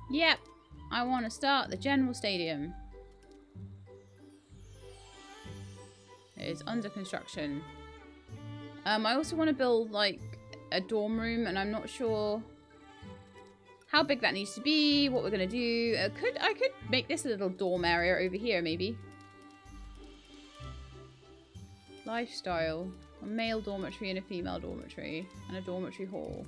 Speaker 1: Yep, I want to start the general stadium. It is under construction. I also want to build like a dorm room, and I'm not sure how big that needs to be, what we're going to do. I could make this a little dorm area over here, maybe. Lifestyle. A male dormitory and a female dormitory. And a dormitory hall.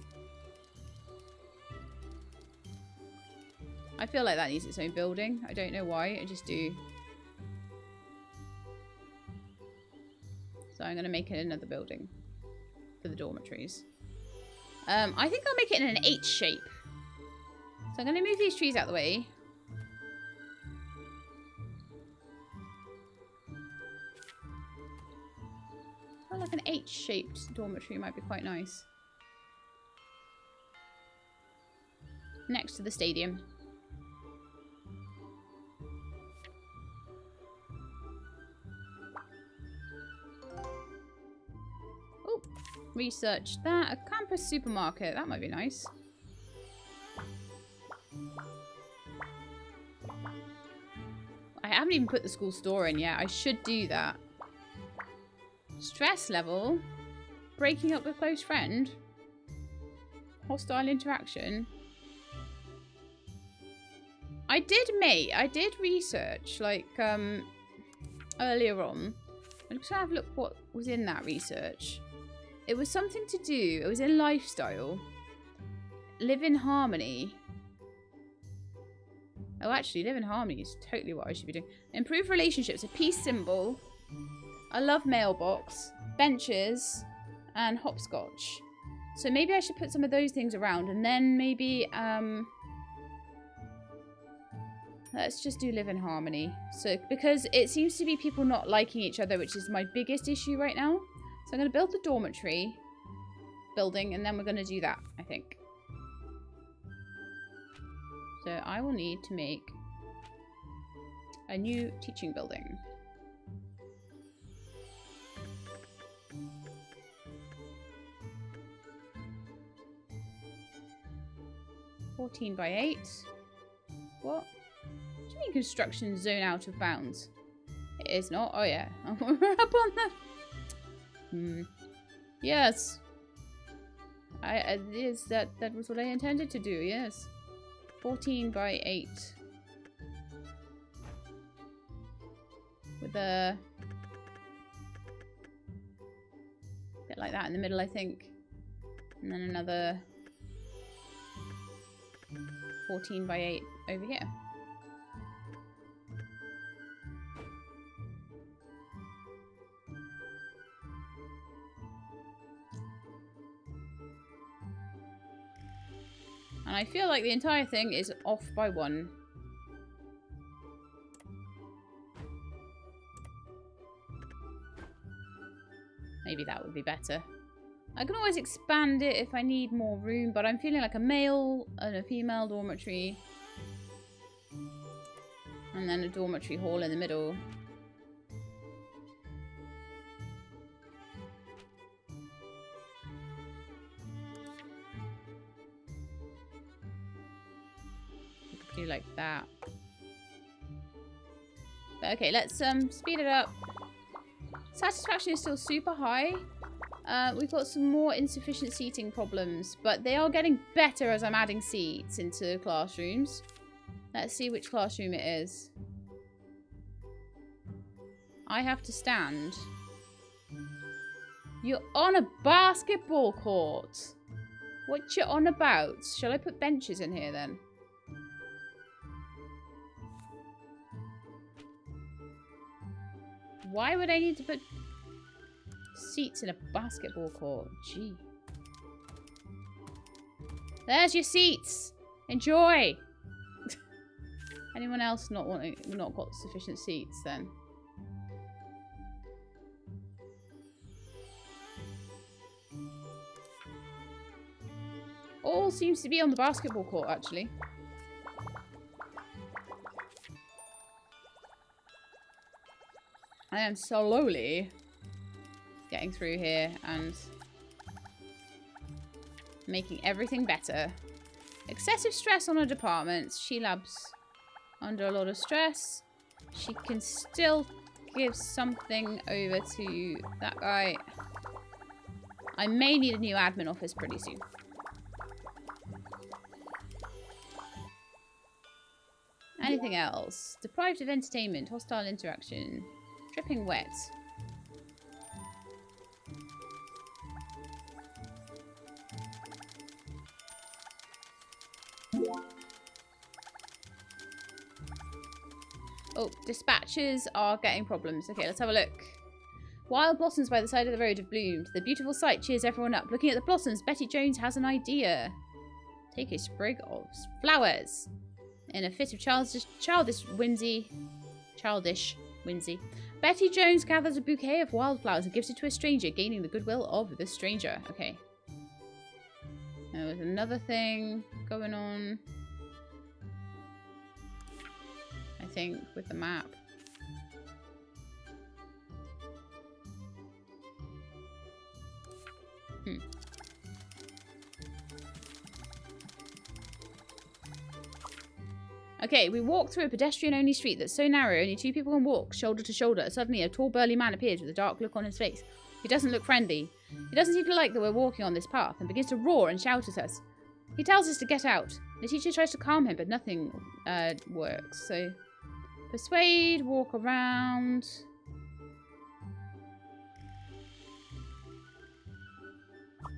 Speaker 1: I feel like that needs its own building. I don't know why. I just do. So I'm going to make it another building for the dormitories. I think I'll make it in an H shape. So I'm going to move these trees out of the way. I feel like an H-shaped dormitory might be quite nice. Next to the stadium. Oh, research that. A campus supermarket. That might be nice. I haven't even put the school store in yet. I should do that. Stress level. Breaking up with close friend. Hostile interaction. I did research, like, earlier on. I'm just gonna have a look what was in that research. It was something to do, it was in lifestyle. Live in harmony. Oh, actually, live in harmony is totally what I should be doing. Improve relationships, a peace symbol, a love mailbox, benches, and hopscotch. So maybe I should put some of those things around, and then maybe, let's just do live in harmony. So, because it seems to be people not liking each other, which is my biggest issue right now. So I'm going to build the dormitory building, and then we're going to do that, I think. So I will need to make a new teaching building. $14 by 8. What? What do you mean construction zone out of bounds? It is not. Oh yeah, we're up on that. Yes. Yes, that was what I intended to do. Yes. 14 by 8. With a bit like that in the middle, I think. And then another 14 by 8 over here. And I feel like the entire thing is off by 1. Maybe that would be better. I can always expand it if I need more room, but I'm feeling like a male and a female dormitory. And then a dormitory hall in the middle. Do like that. But okay, let's speed it up. Satisfaction is still super high. We've got some more insufficient seating problems, but they are getting better as I'm adding seats into classrooms. Let's see which classroom it is. I have to stand. You're on a basketball court. What you on about? Shall I put benches in here then? Why would I need to put seats in a basketball court? Gee. There's your seats. Enjoy. Anyone else not got sufficient seats then? All seems to be on the basketball court actually. I am slowly getting through here and making everything better. Excessive stress on her department. She-Lab's under a lot of stress. She can still give something over to that guy. I may need a new admin office pretty soon. Anything else? Deprived of entertainment, hostile interaction. Dripping wet. Oh, dispatchers are getting problems. Okay, let's have a look. Wild blossoms by the side of the road have bloomed. The beautiful sight cheers everyone up. Looking at the blossoms, Betty Jones has an idea. Take a sprig of flowers. In a fit of childish whimsy, Betty Jones gathers a bouquet of wildflowers and gives it to a stranger, gaining the goodwill of the stranger. Okay. There was another thing going on. I think with the map. Okay, we walk through a pedestrian-only street that's so narrow only 2 people can walk shoulder to shoulder. Suddenly, a tall, burly man appears with a dark look on his face. He doesn't look friendly. He doesn't seem to like that we're walking on this path and begins to roar and shout at us. He tells us to get out. The teacher tries to calm him, but nothing works. So, persuade, walk around.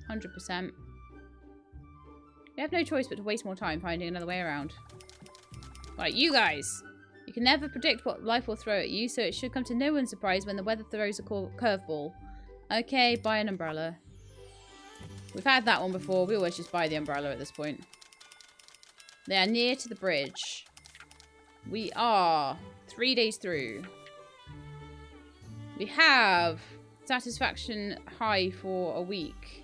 Speaker 1: %. We have no choice but to waste more time finding another way around. Right, you guys. You can never predict what life will throw at you, so it should come to no one's surprise when the weather throws a curveball. Okay, buy an umbrella. We've had that one before. We always just buy the umbrella at this point. They are near to the bridge. We are 3 days through. We have satisfaction high for a week.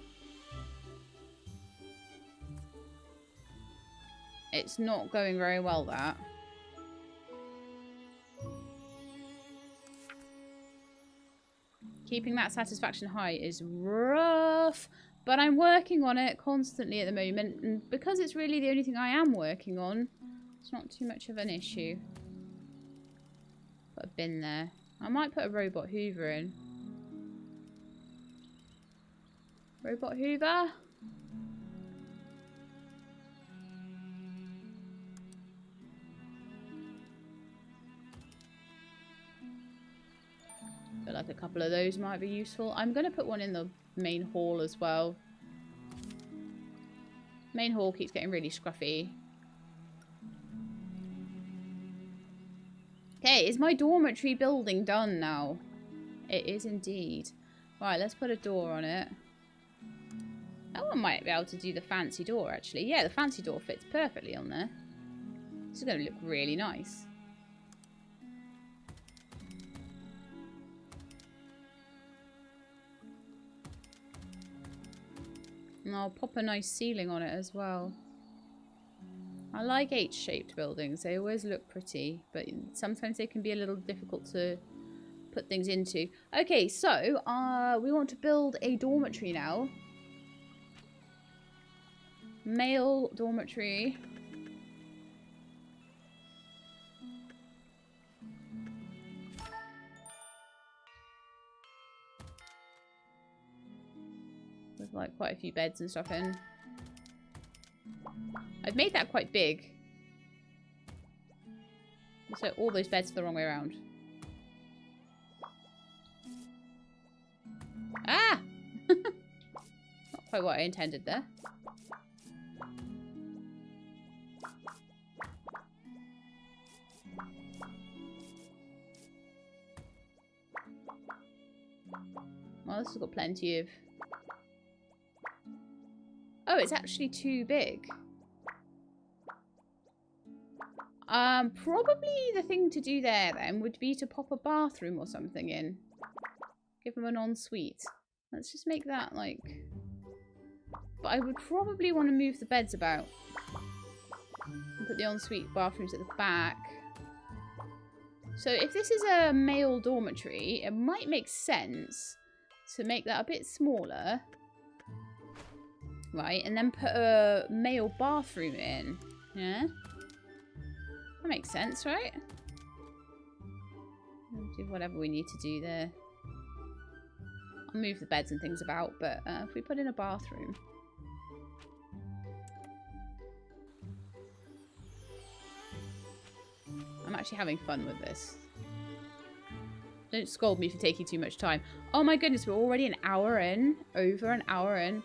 Speaker 1: It's not going very well, that. Keeping that satisfaction high is rough, but I'm working on it constantly at the moment, and because it's really the only thing I am working on, it's not too much of an issue. Put a bin there. I might put a robot hoover in. Robot hoover? Feel like a couple of those might be useful. I'm going to put one in the main hall as well. Main hall keeps getting really scruffy. Okay, is my dormitory building done now? It is indeed. Right, let's put a door on it. That one might be able to do the fancy door, actually. Yeah, the fancy door fits perfectly on there. This is going to look really nice. And I'll pop a nice ceiling on it as well. I like H-shaped buildings. They always look pretty, but sometimes they can be a little difficult to put things into. Okay, so we want to build a dormitory now. Male dormitory. With like quite a few beds and stuff in. I've made that quite big. So all those beds are the wrong way around. Ah! Not quite what I intended there. Well, this has got plenty of... Oh, it's actually too big. Probably the thing to do there then would be to pop a bathroom or something in. Give them an ensuite. Let's just make that like... But I would probably want to move the beds about. And put the ensuite bathrooms at the back. So if this is a male dormitory, it might make sense to make that a bit smaller. Right, and then put a male bathroom in. Yeah? That makes sense, right? We'll do whatever we need to do there. I'll move the beds and things about, but if we put in a bathroom... I'm actually having fun with this. Don't scold me for taking too much time. Oh my goodness, we're already an hour in. Over an hour in.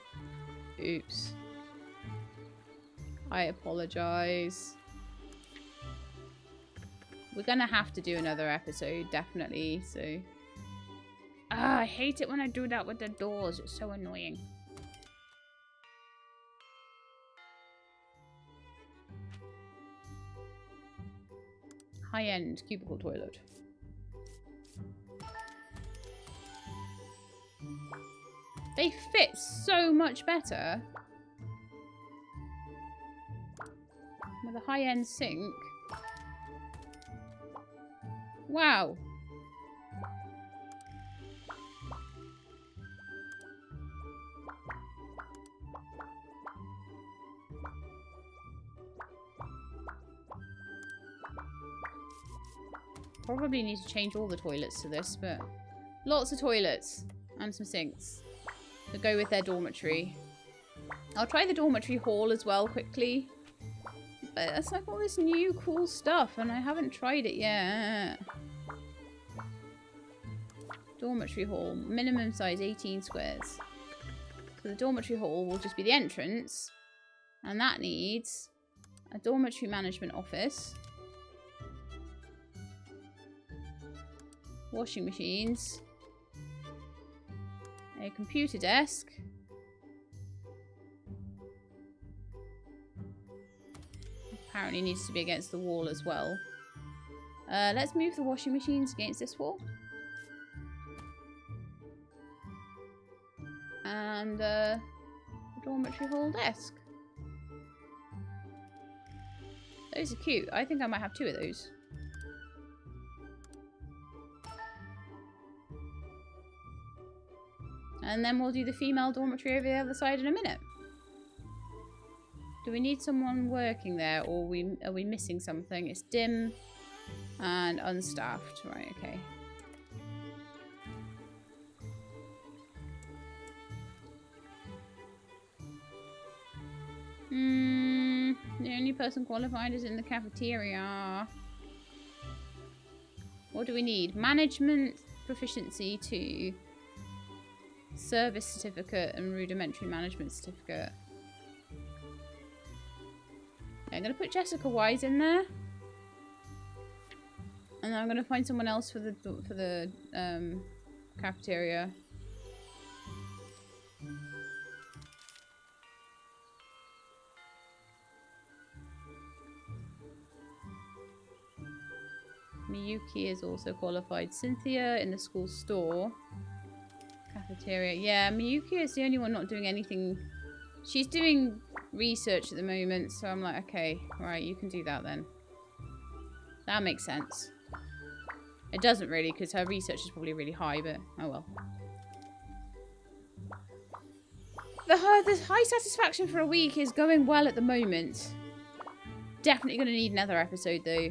Speaker 1: Oops. I apologize. We're gonna have to do another episode, definitely, so... Ah, I hate it when I do that with the doors. It's so annoying. High-end cubicle toilet. They fit so much better. With a high-end sink. Wow. Probably need to change all the toilets to this, but lots of toilets and some sinks to go with their dormitory. I'll try the dormitory hall as well quickly. But it's like all this new cool stuff and I haven't tried it yet. Dormitory hall. Minimum size 18 squares. So the dormitory hall will just be the entrance. And that needs a dormitory management office. Washing machines. A computer desk. Apparently needs to be against the wall as well. Let's move the washing machines against this wall. And the dormitory hall desk. Those are cute. I think I might have two of those. And then we'll do the female dormitory over the other side in a minute. Do we need someone working there, or are we missing something? It's dim and unstaffed. Right, okay. The only person qualified is in the cafeteria. What do we need? Management proficiency 2. Service certificate and rudimentary management certificate. Okay, I'm going to put Jessica Wise in there. And then I'm going to find someone else for the cafeteria. Miyuki is also qualified. Cynthia in the school store. Cafeteria. Yeah, Miyuki is the only one not doing anything. She's doing research at the moment, so I'm like, okay, right, you can do that then. That makes sense. It doesn't really, because her research is probably really high, but oh well. The high satisfaction for a week is going well at the moment. Definitely going to need another episode, though.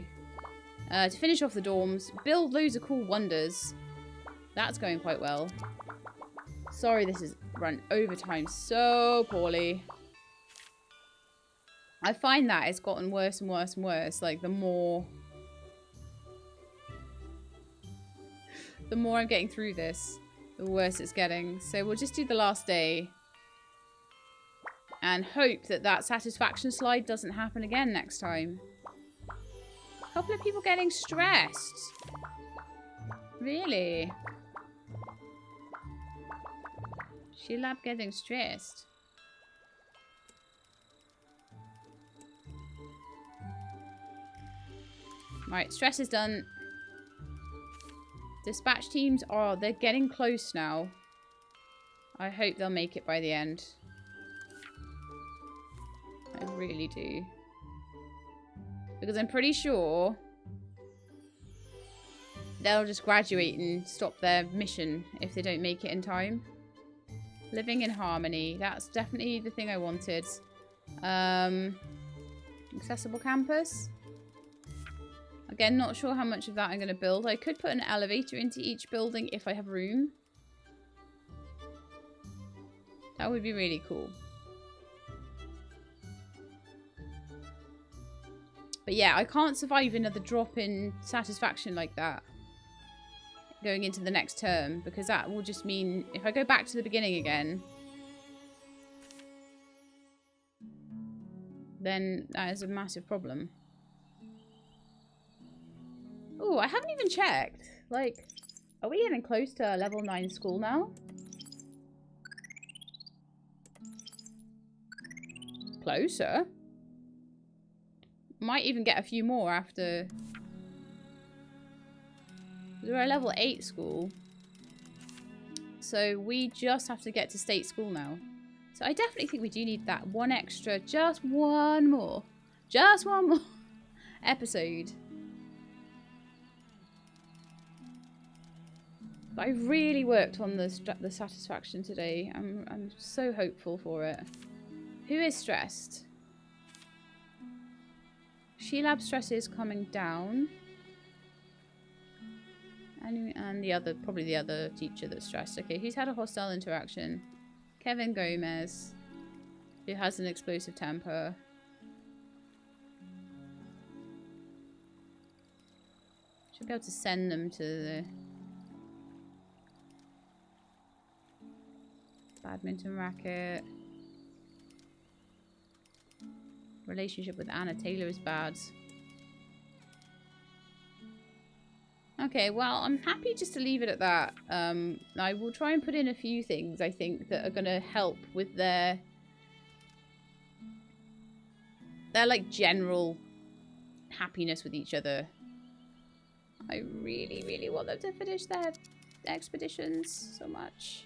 Speaker 1: To finish off the dorms, build loads of cool wonders. That's going quite well. Sorry, this has run overtime so poorly. I find that it's gotten worse and worse and worse. Like, the more I'm getting through this, the worse it's getting. So we'll just do the last day. And hope that that satisfaction slide doesn't happen again next time. A couple of people getting stressed. Really? Sheila getting stressed. Right, stress is done. Dispatch teams are, they're getting close now. I hope they'll make it by the end. I really do. Because I'm pretty sure they'll just graduate and stop their mission if they don't make it in time. Living in harmony. That's definitely the thing I wanted. Accessible campus. Again, not sure how much of that I'm going to build. I could put an elevator into each building if I have room. That would be really cool. But yeah, I can't survive another drop in satisfaction like that going into the next term, because that will just mean if I go back to the beginning again, then that is a massive problem. Oh, I haven't even checked. Like, are we getting close to level 9 school now? Closer. Might even get a few more after. We're at level 8 school. So we just have to get to state school now. So I definitely think we do need that one extra, just one more episode. But I really worked on the satisfaction today. I'm so hopeful for it. Who is stressed? She-Lab stress is coming down. And the other, probably the other teacher that's stressed. Okay, who's had a hostile interaction? Kevin Gomez, who has an explosive temper. Should be able to send them to the badminton racket. Relationship with Anna Taylor is bad. Okay, well, I'm happy just to leave it at that. I will try and put in a few things, I think, that are going to help with their like, general happiness with each other. I really, really want them to finish their expeditions so much.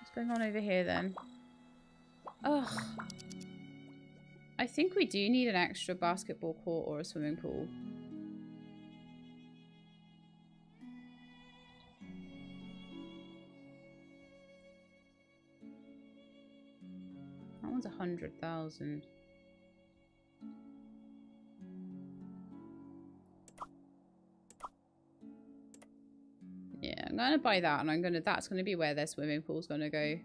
Speaker 1: What's going on over here, then? Ugh. I think we do need an extra basketball court or a swimming pool. That one's 100,000. Yeah, I'm gonna buy that, and that's gonna be where their swimming pool's gonna go.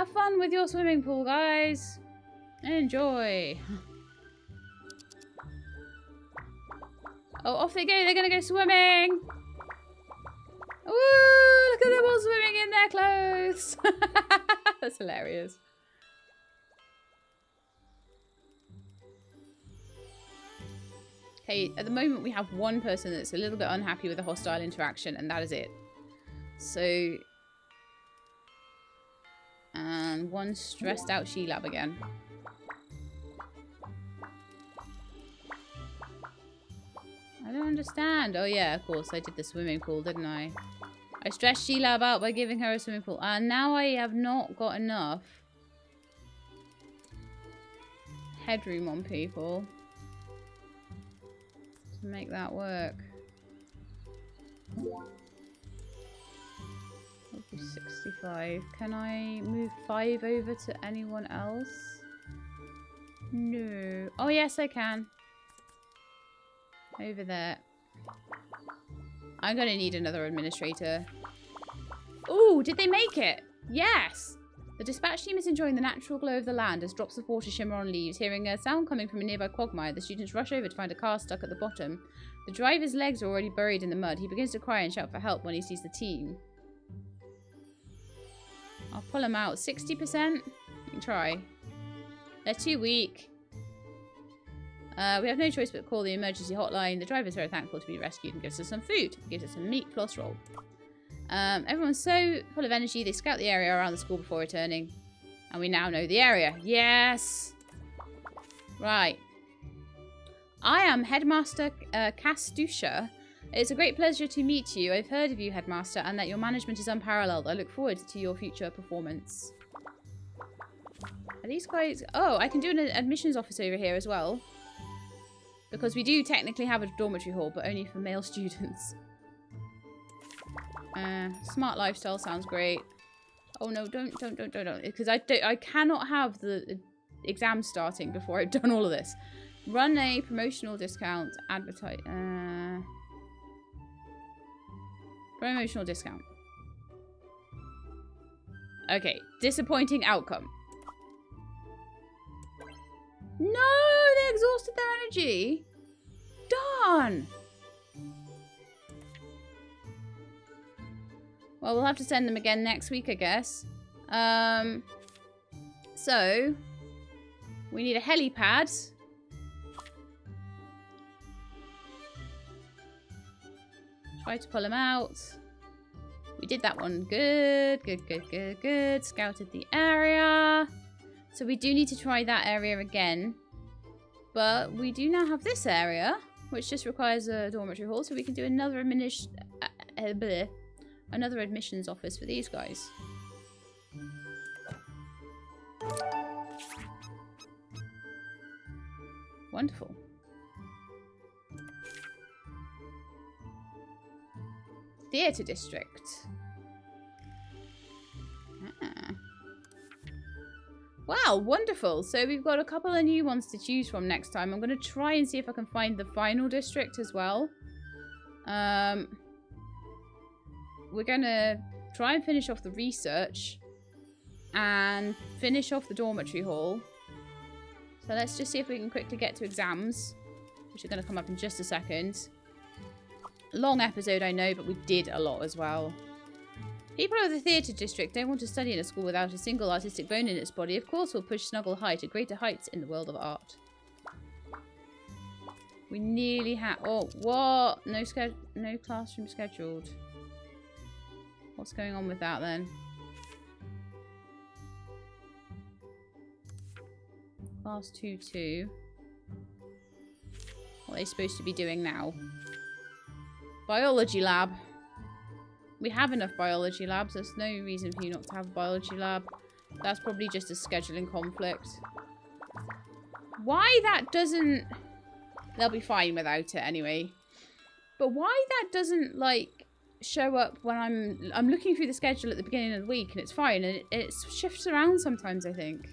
Speaker 1: Have fun with your swimming pool, guys. Enjoy. Oh, off they go. They're going to go swimming. Woo! Look at them all swimming in their clothes. That's hilarious. Okay, at the moment we have one person that's a little bit unhappy with the hostile interaction, and that is it. So... And one stressed out she-lab again. I don't understand. Oh yeah, of course, I did the swimming pool, didn't I? I stressed she-lab out by giving her a swimming pool. And now I have not got enough headroom on people to make that work. 65. Can I move 5 over to anyone else? No. Oh, yes, I can. Over there. I'm going to need another administrator. Ooh, did they make it? Yes! The dispatch team is enjoying the natural glow of the land as drops of water shimmer on leaves. Hearing a sound coming from a nearby quagmire, the students rush over to find a car stuck at the bottom. The driver's legs are already buried in the mud. He begins to cry and shout for help when he sees the team. I'll pull him out. 60%? You can try. They're too weak. We have no choice but to call the emergency hotline. The driver is very thankful to be rescued and gives us some food. He gives us some meat plus roll. Everyone's so full of energy, they scout the area around the school before returning. And we now know the area. Yes! Right. I am Headmaster Castusha. It's a great pleasure to meet you. I've heard of you, Headmaster, and that your management is unparalleled. I look forward to your future performance. Are these guys... Oh, I can do an admissions office over here as well. Because we do technically have a dormitory hall, but only for male students. Smart lifestyle sounds great. Oh no, don't. Because I cannot have the exam starting before I've done all of this. Run a promotional discount. Advertise. Promotional discount. Okay, disappointing outcome. No, they exhausted their energy. Darn. Well, we'll have to send them again next week, I guess. So, we need a helipad. Try to pull them out. We did that one. Good. Scouted the area. So we do need to try that area again. But we do now have this area, which just requires a dormitory hall. So we can do another admissions office for these guys. Wonderful. Theatre district. Wow, wonderful. So we've got a couple of new ones to choose from next time. I'm going to try and see if I can find the final district as well. We're going to try and finish off the research and finish off the dormitory hall. So let's just see if we can quickly get to exams, which are going to come up in just a second. Long episode, I know, but we did a lot as well. People of the theatre district don't want to study in a school without a single artistic bone in its body. Of course, we'll push Snuggle High to greater heights in the world of art. We nearly have... Oh, what? No classroom scheduled. What's going on with that then? Class 2-2. What are they supposed to be doing now? Biology lab. We have enough biology labs. There's no reason for you not to have a biology lab. That's probably just a scheduling conflict. Why that doesn't... They'll be fine without it anyway. But why that doesn't, like, show up when I'm looking through the schedule at the beginning of the week and it's fine. And it shifts around sometimes, I think.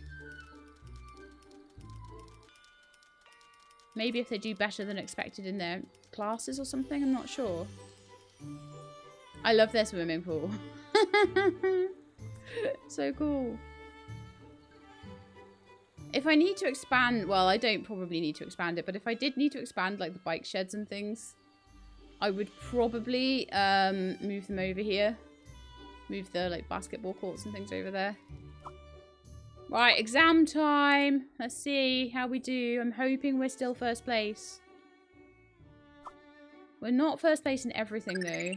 Speaker 1: Maybe if they do better than expected in their classes or something. I'm not sure. I love their swimming pool. So cool. If I need to expand, well, I don't probably need to expand it, but if I did need to expand like the bike sheds and things, I would probably move them over here. Move the like basketball courts and things over there. Right, exam time. Let's see how we do. I'm hoping we're still first place. We're not first place in everything though.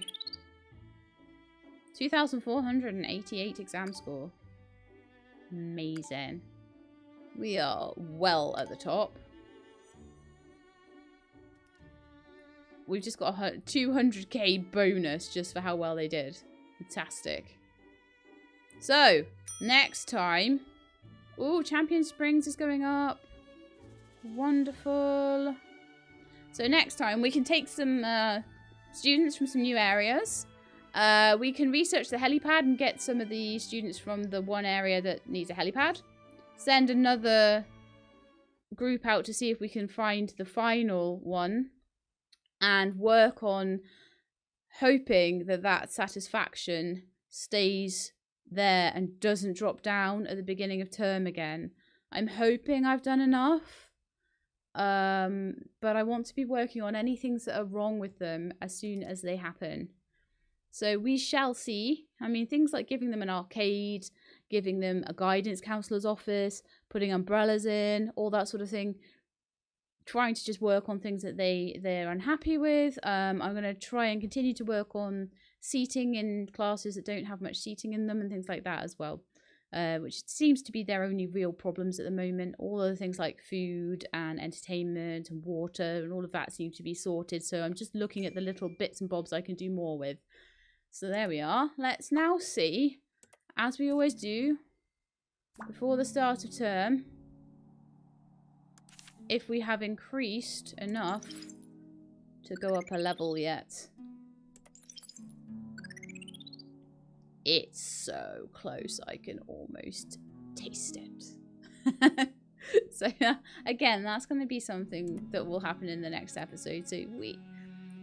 Speaker 1: 2,488 exam score. Amazing. We are well at the top. We've just got a 200k bonus just for how well they did. Fantastic. So, next time. Ooh, Champion Springs is going up. Wonderful. So next time we can take some students from some new areas. We can research the helipad and get some of the students from the one area that needs a helipad. Send another group out to see if we can find the final one. And work on hoping that that satisfaction stays there and doesn't drop down at the beginning of term again. I'm hoping I've done enough. But I want to be working on any things that are wrong with them as soon as they happen. So we shall see. I mean, things like giving them an arcade, giving them a guidance counsellor's office, putting umbrellas in, all that sort of thing. Trying to just work on things that they're unhappy with. I'm going to try and continue to work on seating in classes that don't have much seating in them and things like that as well. Which seems to be their only real problems at the moment. All other things like food and entertainment and water and all of that seem to be sorted. So I'm just looking at the little bits and bobs I can do more with. So there we are. Let's now see, as we always do, before the start of term, if we have increased enough to go up a level yet. It's so close, I can almost taste it. So again, that's going to be something that will happen in the next episode. So we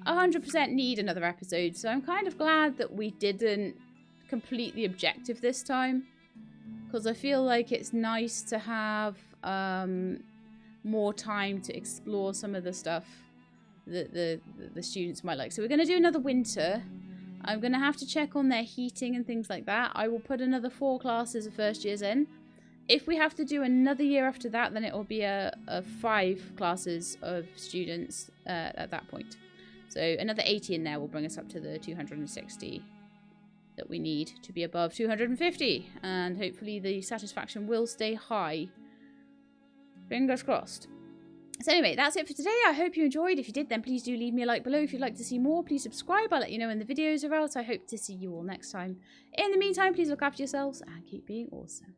Speaker 1: 100% need another episode. So I'm kind of glad that we didn't complete the objective this time. Because I feel like it's nice to have more time to explore some of the stuff that the students might like. So we're going to do another winter. I'm going to have to check on their heating and things like that. I will put another 4 classes of first years in. If we have to do another year after that, then it will be a 5 classes of students at that point. So another 80 in there will bring us up to the 260 that we need to be above 250. And hopefully the satisfaction will stay high. Fingers crossed. So anyway, that's it for today. I hope you enjoyed. If you did, then please do leave me a like below. If you'd like to see more, please subscribe. I'll let you know when the videos are out. I hope to see you all next time. In the meantime, please look after yourselves and keep being awesome.